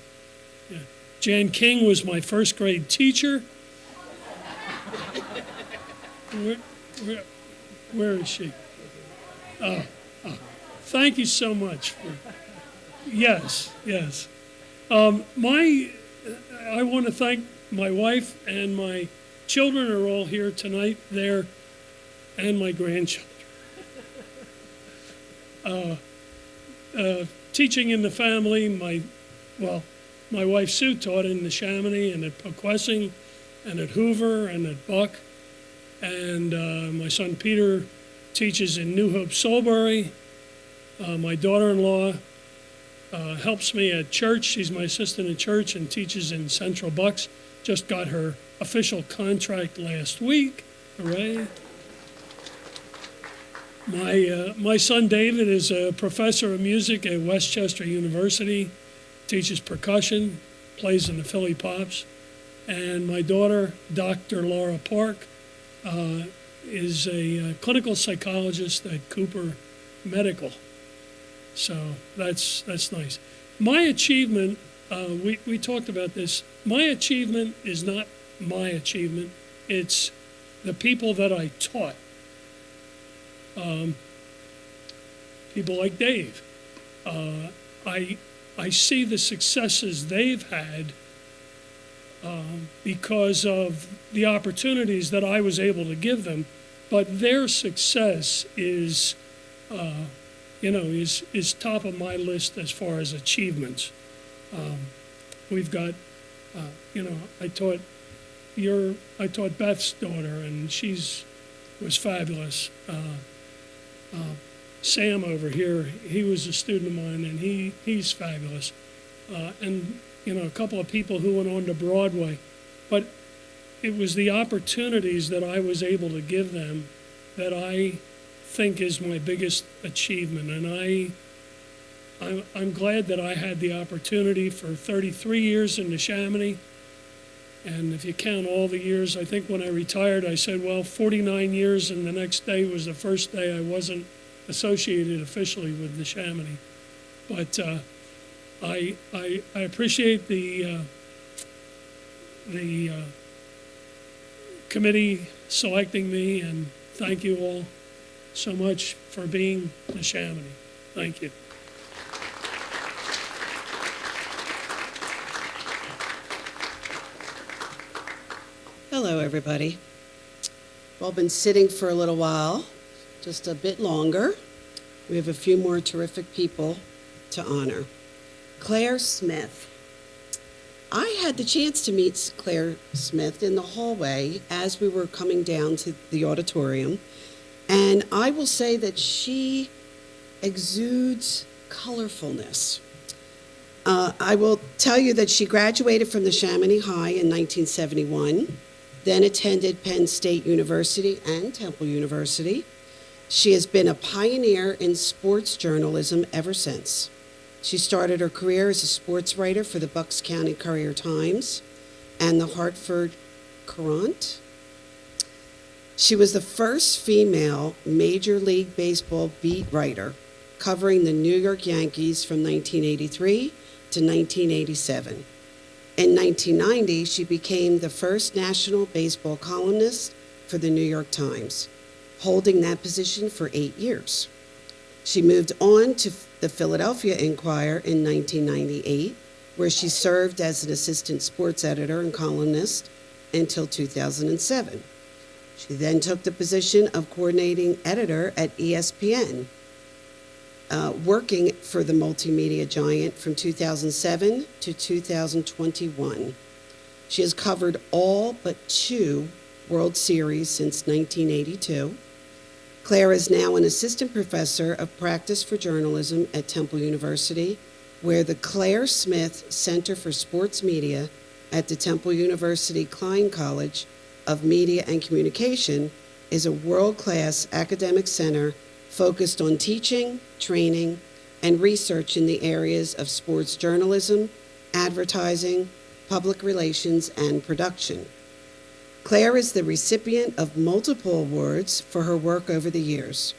Yeah. Jan King was my first grade teacher. Where is she? Thank you so much. Yes. I want to thank my wife, and my children are all here tonight, there, and my grandchildren. Teaching in the family, my wife Sue taught in Neshaminy and at Poquessing and at Hoover and at Buck. And my son Peter teaches in New Hope, Salisbury. My daughter-in-law helps me at church. She's my assistant at church and teaches in Central Bucks. Just got her official contract last week. Hooray. My son David is a professor of music at Westchester University, teaches percussion, plays in the Philly Pops. And my daughter, Dr. Laura Park, is a clinical psychologist at Cooper Medical. So that's nice. My achievement, we talked about this, my achievement is not my achievement, it's the people that I taught. People like Dave. I see the successes they've had because of the opportunities that I was able to give them, but their success is top of my list as far as achievements. We've got, I taught Beth's daughter, and was fabulous. Sam over here, he was a student of mine, and he's fabulous. And a couple of people who went on to Broadway, but it was the opportunities that I was able to give them that I think is my biggest achievement. And I'm glad that I had the opportunity for 33 years in Neshaminy. And if you count all the years, I think when I retired, I said, 49 years, and the next day was the first day I wasn't associated officially with Neshaminy. But I appreciate the committee selecting me, and thank you all so much for being Neshaminy. Thank you.
Hello, everybody. Well, been sitting for a little while, just a bit longer. We have a few more terrific people to honor. Claire Smith. I had the chance to meet Claire Smith in the hallway as we were coming down to the auditorium, and I will say that she exudes colorfulness. I will tell you that she graduated from the Neshaminy High in 1971, then attended Penn State University and Temple University. She has been a pioneer in sports journalism ever since. She started her career as a sports writer for the Bucks County Courier-Times and the Hartford Courant. She was the first female Major League Baseball beat writer, covering the New York Yankees from 1983 to 1987. In 1990, she became the first national baseball columnist for the New York Times, holding that position for 8 years. She moved on to the Philadelphia Inquirer in 1998, where she served as an assistant sports editor and columnist until 2007. She then took the position of coordinating editor at ESPN, working for the multimedia giant from 2007 to 2021. She has covered all but 2 World Series since 1982. Claire is now an assistant professor of practice for journalism at Temple University, where the Claire Smith Center for Sports Media at the Temple University Klein College of Media and Communication is a world-class academic center focused on teaching, training, and research in the areas of sports journalism, advertising, public relations, and production. Claire is the recipient of multiple awards for her work over the years.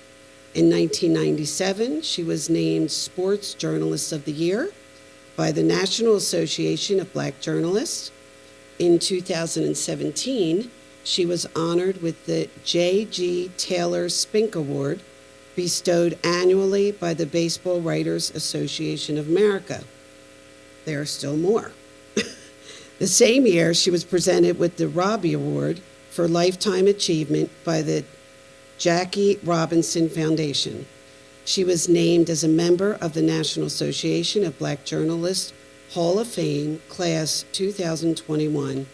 In 1997, she was named Sports Journalist of the Year by the National Association of Black Journalists. In 2017, she was honored with the J.G. Taylor Spink Award, bestowed annually by the Baseball Writers Association of America. There are still more. The same year, she was presented with the Robbie Award for Lifetime Achievement by the Jackie Robinson Foundation. She was named as a member of the National Association of Black Journalists Hall of Fame, Class 2021,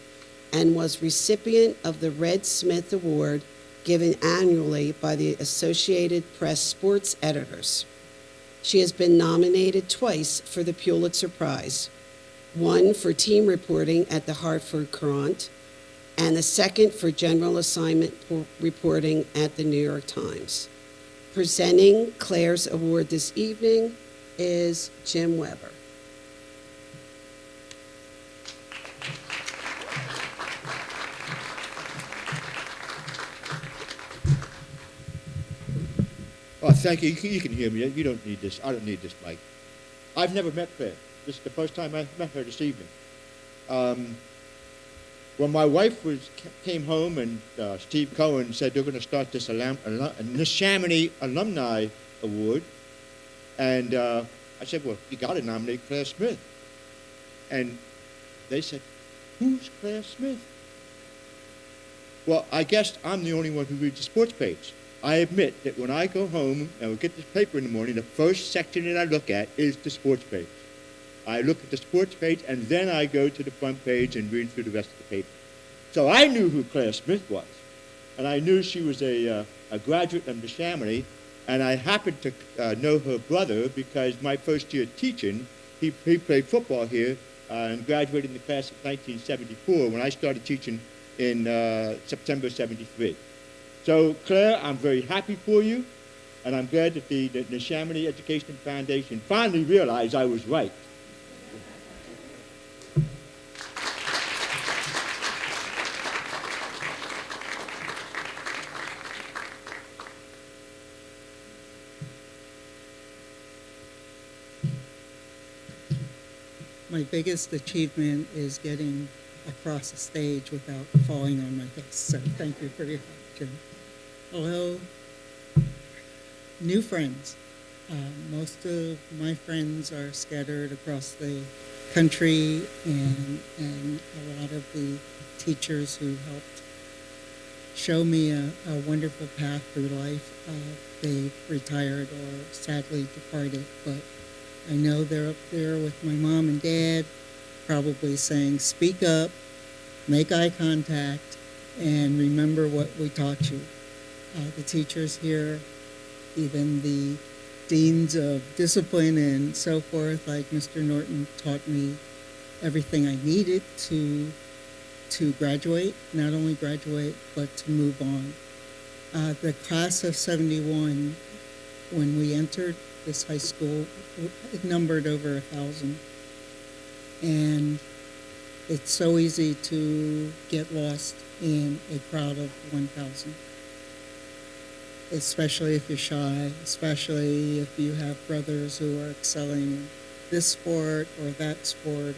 and was recipient of the Red Smith Award given annually by the Associated Press Sports Editors. She has been nominated twice for the Pulitzer Prize, one for team reporting at the Hartford Courant, and the second for general assignment reporting at the New York Times. Presenting Claire's award this evening is Jim Weber.
Oh, thank you. You can hear me. You don't need this. I don't need this mic. I've never met Claire. This is the first time I met her this evening. When my wife came home and Steve Cohen said they're going to start this Neshaminy Alumni Award, and I said, well, you got to nominate Claire Smith. And they said, who's Claire Smith? Well, I guess I'm the only one who reads the sports page. I admit that when I go home and we get this paper in the morning, the first section that I look at is the sports page. I look at the sports page, and then I go to the front page and read through the rest of the paper. So I knew who Claire Smith was, and I knew she was a graduate of Neshaminy, and I happened to know her brother because my first year teaching, he played football here and graduated in the class of 1974 when I started teaching in September 73. So Claire, I'm very happy for you, and I'm glad that the Neshaminy Education Foundation finally realized I was right.
My biggest achievement is getting across the stage without falling on my face. So thank you for your help, Jim. Hello, new friends. Most of my friends are scattered across the country and a lot of the teachers who helped show me a wonderful path through life. They retired or sadly departed, but I know they're up there with my mom and dad, probably saying, speak up, make eye contact, and remember what we taught you. The teachers here, even the deans of discipline and so forth, like Mr. Norton, taught me everything I needed to graduate, not only graduate, but to move on. The class of 71, when we entered this high school, it numbered over 1,000. And it's so easy to get lost in a crowd of 1,000, especially if you're shy, especially if you have brothers who are excelling in this sport or that sport,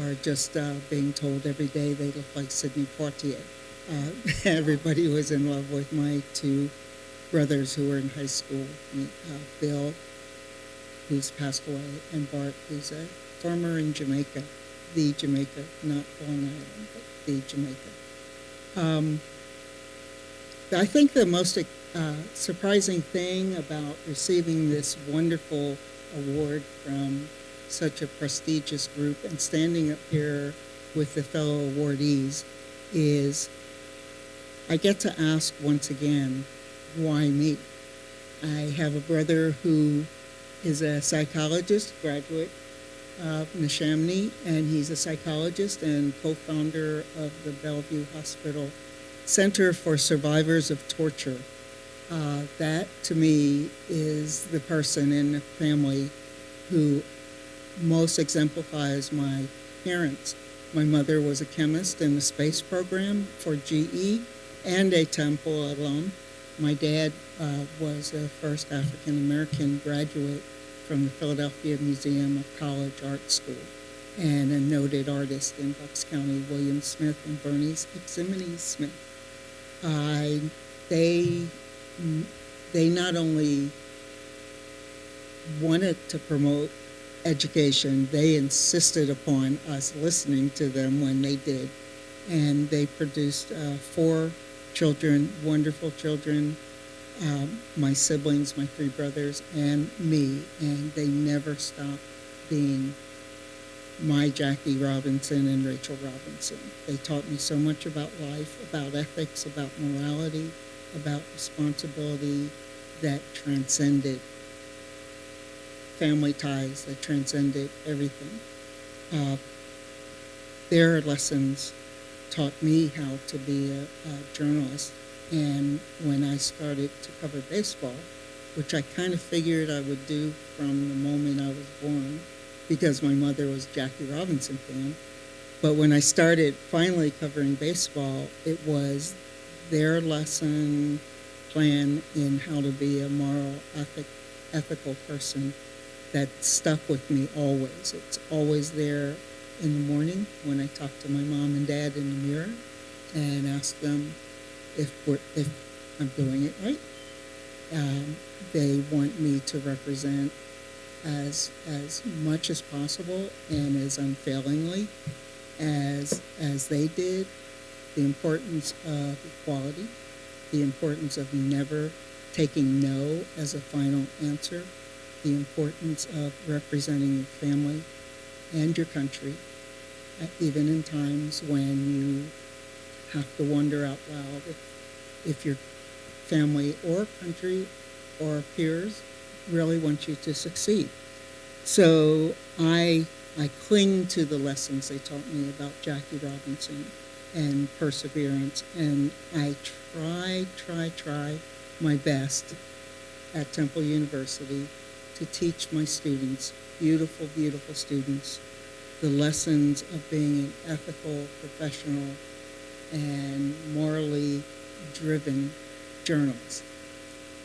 or just being told every day they look like Sidney Poitier. Everybody was in love with my two brothers who were in high school, Bill, who's passed away, and Bart, who's a farmer in Jamaica, the Jamaica, not Long Island, but the Jamaica. I think the most surprising thing about receiving this wonderful award from such a prestigious group and standing up here with the fellow awardees is I get to ask once again, why me? I have a brother who is a psychologist, graduate of Neshaminy, and he's a psychologist and co-founder of the Bellevue Hospital Center for Survivors of Torture. That, to me, is the person in the family who most exemplifies my parents. My mother was a chemist in the space program for GE and a Temple alum. My dad was the first African-American graduate from the Philadelphia Museum of College Art School and a noted artist in Bucks County, William Smith and Bernice Eximini Smith. They not only wanted to promote education, they insisted upon us listening to them when they did. And they produced 4 children, wonderful children, my siblings, my 3 brothers, and me. And they never stopped being my Jackie Robinson and Rachael Robinson. They taught me so much about life, about ethics, about morality, about responsibility that transcended family ties, that transcended everything. Their lessons taught me how to be a journalist. And when I started to cover baseball, which I kind of figured I would do from the moment I was born, because my mother was a Jackie Robinson fan. But when I started finally covering baseball, it was their lesson plan in how to be a moral, ethical person that stuck with me always. It's always there in the morning when I talk to my mom and dad in the mirror and ask them if I'm doing it right. They want me to represent as much as possible and as unfailingly as they did the importance of equality, the importance of never taking no as a final answer, the importance of representing your family and your country, even in times when you have to wonder out loud if your family or country or peers really want you to succeed. So I cling to the lessons they taught me about Jackie Robinson and perseverance, and I try my best at Temple University to teach my students, beautiful, beautiful students, the lessons of being an ethical, professional, and morally driven journalist.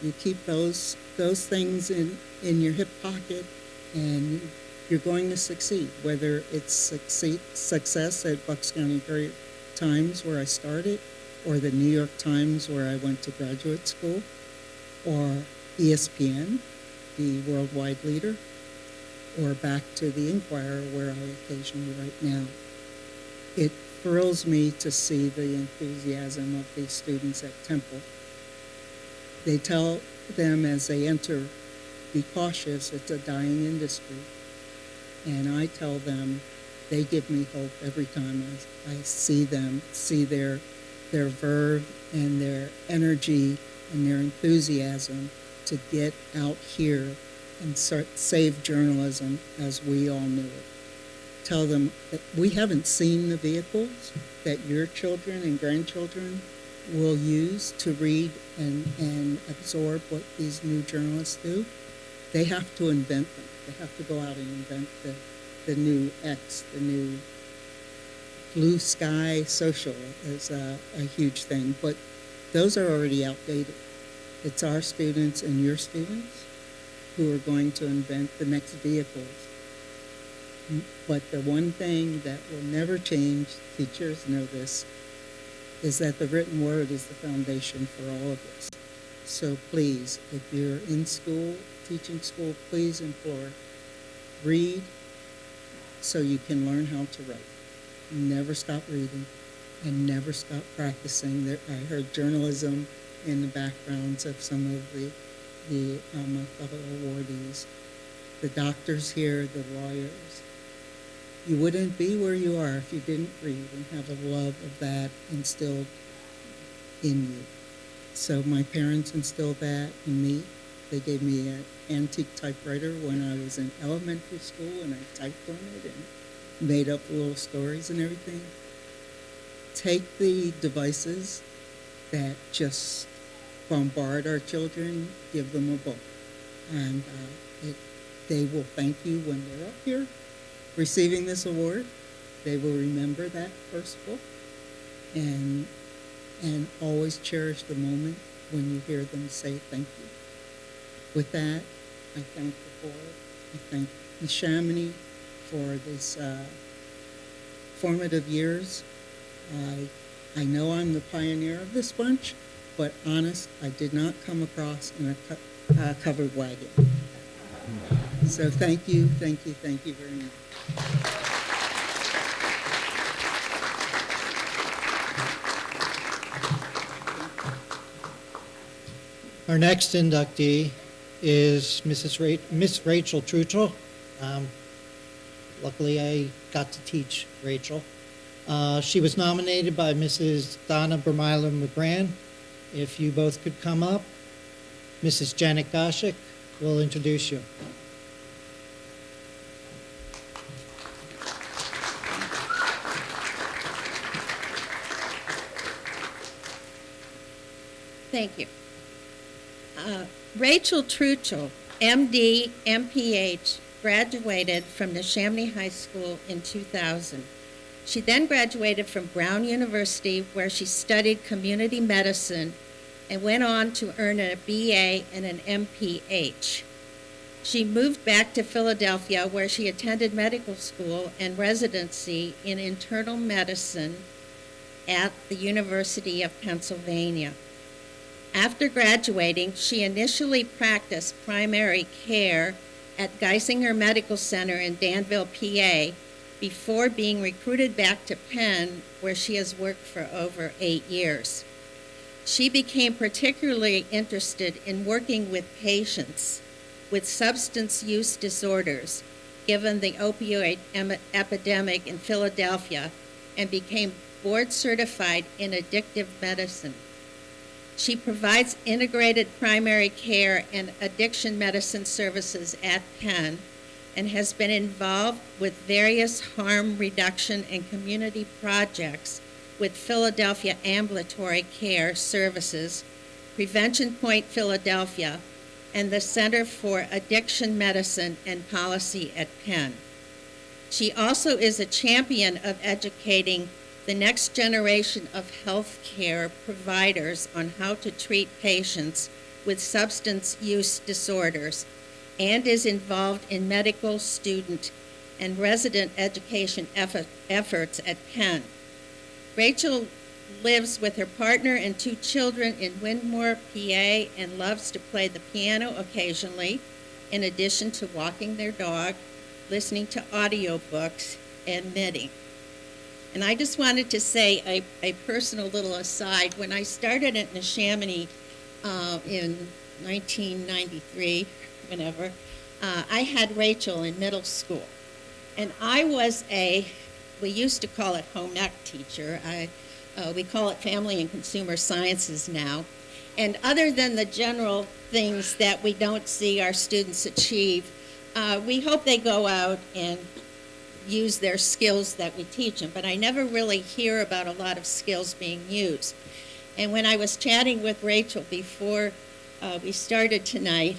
You keep those things in your hip pocket, and you're going to succeed, whether it's success at Bucks County Times, where I started, or the New York Times, where I went to graduate school, or ESPN, the worldwide leader, or back to the Inquirer, where I occasionally write now. It thrills me to see the enthusiasm of these students at Temple. They tell them as they enter, be cautious, it's a dying industry. And I tell them, they give me hope every time I see them, see their verve and their energy and their enthusiasm to get out here and save journalism as we all knew it. Tell them that we haven't seen the vehicles that your children and grandchildren will use to read and absorb what these new journalists do. They have to invent them. They have to go out and invent the new X, the new blue sky social is a huge thing, but those are already outdated. It's our students and your students who are going to invent the next vehicles. But the one thing that will never change, teachers know this, is that the written word is the foundation for all of this. So please, if you're in school, teaching school, please implore, read so you can learn how to write. Never stop reading and never stop practicing. I heard journalism in the backgrounds of some of my fellow awardees. The doctors here, the lawyers. You wouldn't be where you are if you didn't read and have a love of that instilled in you. So my parents instilled that in me. They gave me an antique typewriter when I was in elementary school, and I typed on it and made up little stories and everything. Take the devices that just bombard our children, give them a book. And they will thank you when they're up here receiving this award. They will remember that first book and always cherish the moment when you hear them say thank you. With that, I thank the board. I thank Neshaminy for this formative years. I know I'm the pioneer of this bunch, but honest, I did not come across in a covered wagon. So thank you very much.
Our next inductee is Miss Rachael Truchil. Luckily, I got to teach Rachel. She was nominated by Mrs. Donna Bermeiler-McGran. If you both could come up. Mrs. Janet Goshik will introduce you.
Thank you. Rachael Truchil, MD, MPH, graduated from Neshaminy High School in 2000. She then graduated from Brown University, where she studied community medicine and went on to earn a BA and an MPH. She moved back to Philadelphia, where she attended medical school and residency in internal medicine at the University of Pennsylvania. After graduating, she initially practiced primary care at Geisinger Medical Center in Danville, PA, before being recruited back to Penn, where she has worked for over 8 years. She became particularly interested in working with patients with substance use disorders, given the opioid epidemic in Philadelphia, and became board certified in addictive medicine. She provides integrated primary care and addiction medicine services at Penn and has been involved with various harm reduction and community projects with Philadelphia Ambulatory Care Services, Prevention Point Philadelphia, and the Center for Addiction Medicine and Policy at Penn. She also is a champion of educating the next generation of healthcare providers on how to treat patients with substance use disorders, and is involved in medical student and resident education efforts at Penn. Rachel lives with her partner and 2 children in Windmore, PA, and loves to play the piano occasionally, in addition to walking their dog listening to audiobooks, and knitting. And I just wanted to say a personal little aside. When I started at Neshaminy in 1993, whenever, I had Rachael in middle school. And I was we used to call it home ec teacher. We call it family and consumer sciences now. And other than the general things that we don't see our students achieve, we hope they go out and use their skills that we teach them. But I never really hear about a lot of skills being used. And when I was chatting with Rachael before we started tonight,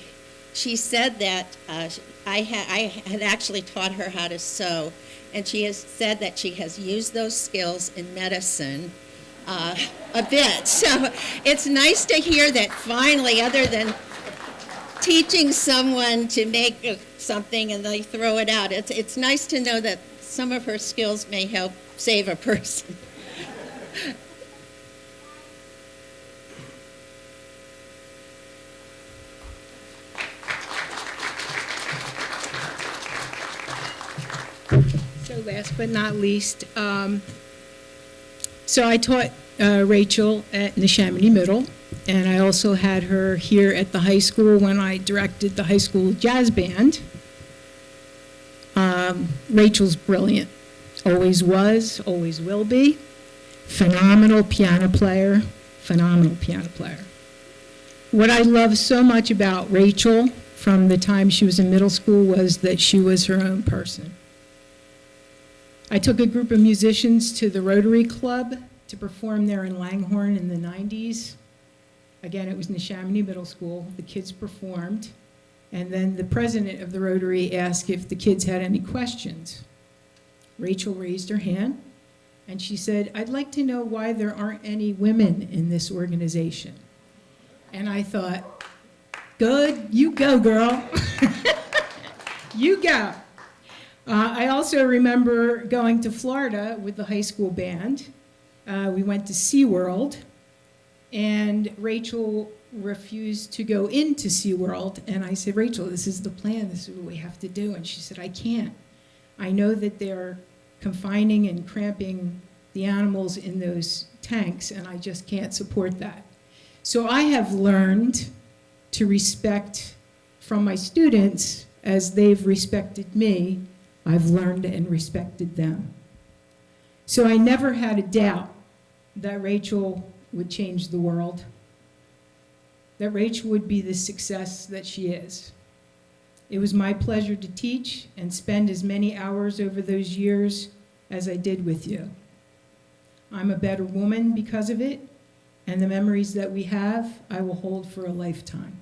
she said that I had actually taught her how to sew, and she has said that she has used those skills in medicine a bit. So it's nice to hear that finally, other than teaching someone to make something and they throw it out, it's nice to know that some of her skills may help save a person.
So last but not least, so I taught Rachael at Neshaminy Middle, and I also had her here at the high school when I directed the high school jazz band. Rachel's brilliant, always was, always will be. Phenomenal piano player, phenomenal piano player. What I love so much about Rachael from the time she was in middle school was that she was her own person. I took a group of musicians to the Rotary Club to perform there in Langhorne in the 90s. Again, it was Neshaminy Middle School. The kids performed. And then the president of the Rotary asked if the kids had any questions. Rachael raised her hand, and she said, "I'd like to know why there aren't any women in this organization." And I thought, good, you go, girl. You go. I also remember going to Florida with the high school band. We went to SeaWorld, and Rachael refused to go into SeaWorld. And I said, "Rachael, this is the plan. This is what we have to do." And she said, "I can't. I know that they're confining and cramping the animals in those tanks, and I just can't support that." So I have learned to respect from my students as they've respected me. I've learned and respected them. So I never had a doubt that Rachael would change the world, that Rachael would be the success that she is. It was my pleasure to teach and spend as many hours over those years as I did with you. I'm a better woman because of it, and the memories that we have, I will hold for a lifetime.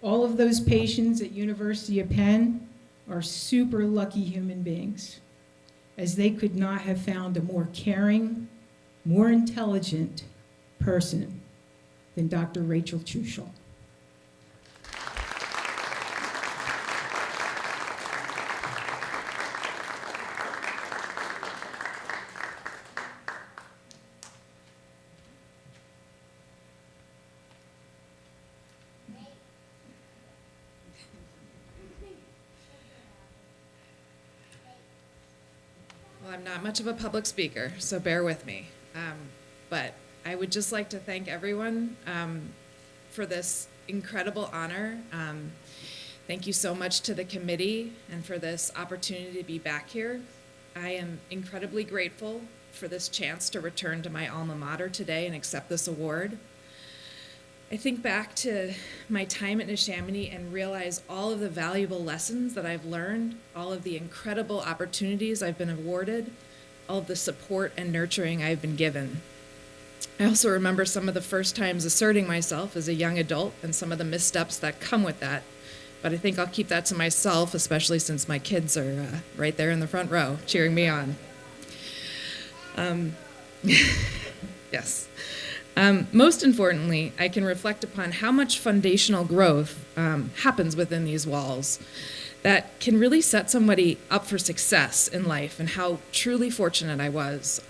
All of those patients at University of Penn are super lucky human beings, as they could not have found a more caring, more intelligent person than Dr. Rachael Truchil.
Well, I'm not much of a public speaker, so bear with me. But I would just like to thank everyone for this incredible honor. Thank you so much to the committee and for this opportunity to be back here. I am incredibly grateful for this chance to return to my alma mater today and accept this award. I think back to my time at Neshaminy and realize all of the valuable lessons that I've learned, all of the incredible opportunities I've been awarded, all of the support and nurturing I've been given. I also remember some of the first times asserting myself as a young adult and some of the missteps that come with that. But I think I'll keep that to myself, especially since my kids are right there in the front row cheering me on. Yes. Most importantly, I can reflect upon how much foundational growth happens within these walls that can really set somebody up for success in life, and how truly fortunate I was.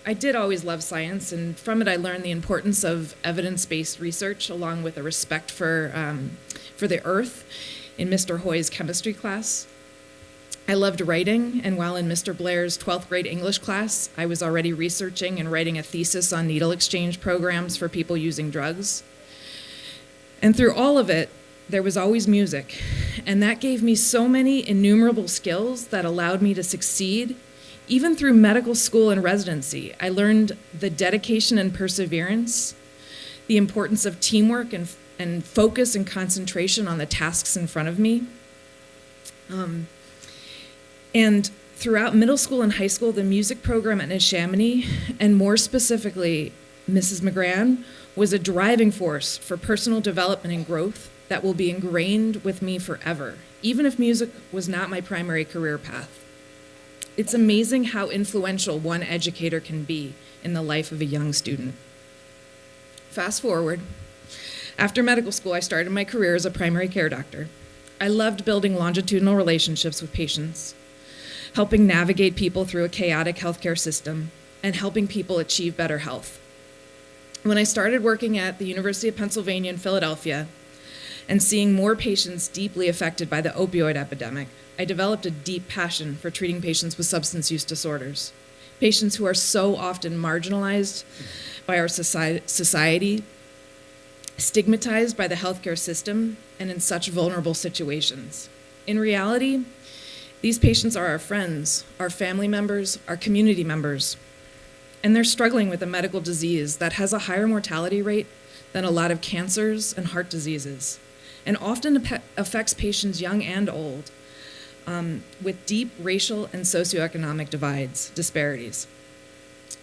I did always love science, and from it I learned the importance of evidence-based research along with a respect for the earth in Mr. Hoy's chemistry class. I loved writing, and while in Mr. Blair's 12th grade English class, I was already researching and writing a thesis on needle exchange programs for people using drugs. And through all of it, there was always music, and that gave me so many innumerable skills that allowed me to succeed. Even through medical school and residency, I learned the dedication and perseverance, the importance of teamwork and focus and concentration on the tasks in front of me. And throughout middle school and high school, the music program at Neshaminy, and more specifically, Mrs. McGran, was a driving force for personal development and growth that will be ingrained with me forever, even if music was not my primary career path. It's amazing how influential one educator can be in the life of a young student. Fast forward, after medical school, I started my career as a primary care doctor. I loved building longitudinal relationships with patients, helping navigate people through a chaotic healthcare system, and helping people achieve better health. When I started working at the University of Pennsylvania in Philadelphia and seeing more patients deeply affected by the opioid epidemic, I developed a deep passion for treating patients with substance use disorders, patients who are so often marginalized by our society, stigmatized by the healthcare system, and in such vulnerable situations. In reality, these patients are our friends, our family members, our community members, and they're struggling with a medical disease that has a higher mortality rate than a lot of cancers and heart diseases, and often affects patients young and old, with deep racial and socioeconomic disparities.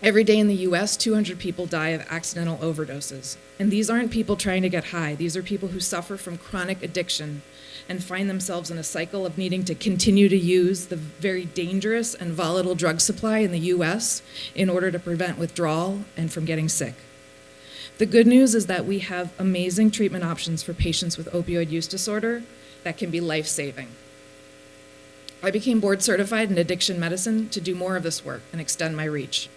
Every day in the US, 200 people die of accidental overdoses. And these aren't people trying to get high. These are people who suffer from chronic addiction and find themselves in a cycle of needing to continue to use the very dangerous and volatile drug supply in the US in order to prevent withdrawal and from getting sick. The good news is that we have amazing treatment options for patients with opioid use disorder that can be life-saving. I became board certified in addiction medicine to do more of this work and extend my reach.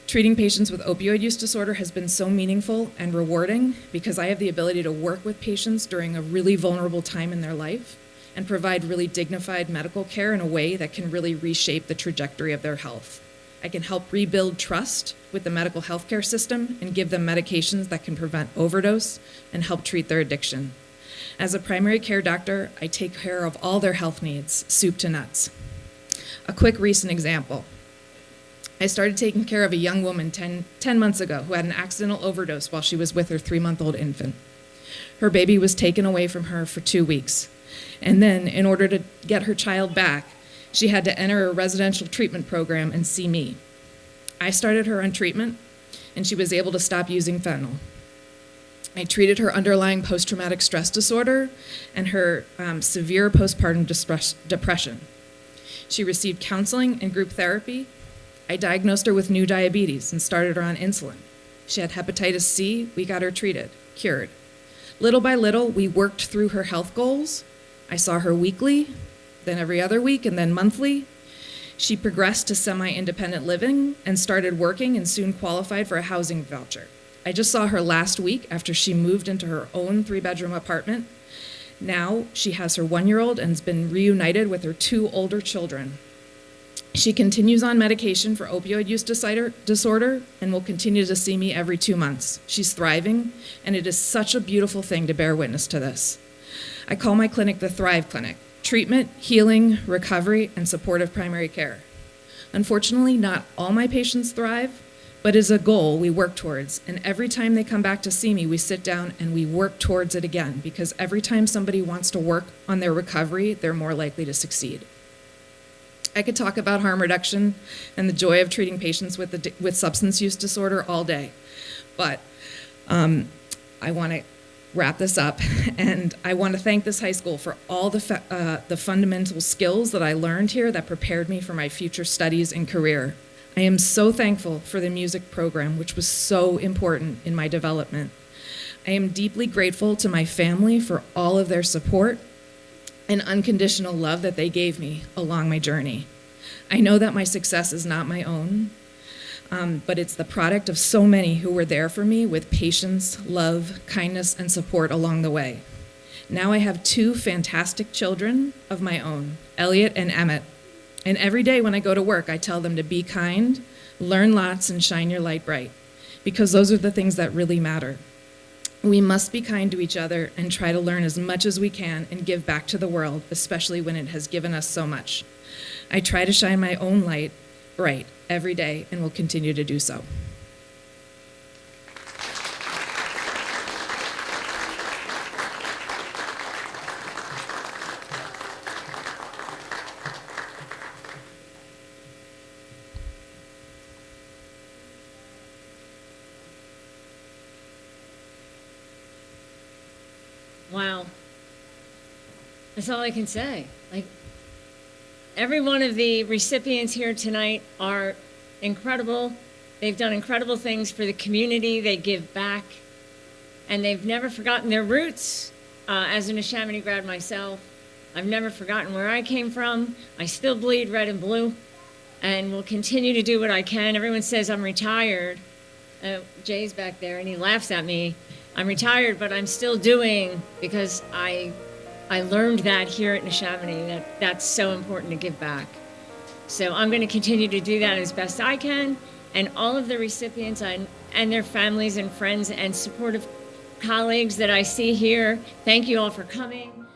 Treating patients with opioid use disorder has been so meaningful and rewarding because I have the ability to work with patients during a really vulnerable time in their life and provide really dignified medical care in a way that can really reshape the trajectory of their health. I can help rebuild trust with the medical healthcare system and give them medications that can prevent overdose and help treat their addiction. As a primary care doctor, I take care of all their health needs, soup to nuts. A quick recent example. I started taking care of a young woman 10 months ago who had an accidental overdose while she was with her 3-month-old infant. Her baby was taken away from her for 2 weeks. And then, in order to get her child back, she had to enter a residential treatment program and see me. I started her on treatment, and she was able to stop using fentanyl. I treated her underlying post-traumatic stress disorder and her severe postpartum depression. She received counseling and group therapy. I diagnosed her with new diabetes and started her on insulin. She had hepatitis C, we got her treated, cured. Little by little, we worked through her health goals. I saw her weekly, then every other week, and then monthly. She progressed to semi-independent living and started working and soon qualified for a housing voucher. I just saw her last week after she moved into her own 3-bedroom apartment. Now she has her 1-year-old and has been reunited with her 2 older children. She continues on medication for opioid use disorder and will continue to see me every 2 months. She's thriving, and it is such a beautiful thing to bear witness to this. I call my clinic the Thrive Clinic: treatment, healing, recovery, and supportive primary care. Unfortunately, not all my patients thrive, but as a goal we work towards. And every time they come back to see me, we sit down and we work towards it again, because every time somebody wants to work on their recovery, they're more likely to succeed. I could talk about harm reduction and the joy of treating patients with substance use disorder all day, but I want to wrap this up, and I want to thank this high school for all the fundamental skills that I learned here that prepared me for my future studies and career. I am so thankful for the music program, which was so important in my development. I am deeply grateful to my family for all of their support and unconditional love that they gave me along my journey. I know that my success is not my own, but it's the product of so many who were there for me with patience, love, kindness, and support along the way. Now I have 2 fantastic children of my own, Elliot and Emmett. And every day when I go to work, I tell them to be kind, learn lots, and shine your light bright, because those are the things that really matter. We must be kind to each other and try to learn as much as we can and give back to the world, especially when it has given us so much. I try to shine my own light bright every day and will continue to do so.
Wow. That's all I can say. Like, every one of the recipients here tonight are incredible. They've done incredible things for the community. They give back, and they've never forgotten their roots. As a Neshaminy grad myself, I've never forgotten where I came from. I still bleed red and blue, and will continue to do what I can. Everyone says I'm retired. Jay's back there, and he laughs at me. I'm retired, but I'm still doing, because I learned that here at Neshaminy, that's so important to give back. So I'm going to continue to do that as best I can. And all of the recipients and their families and friends and supportive colleagues that I see here, thank you all for coming.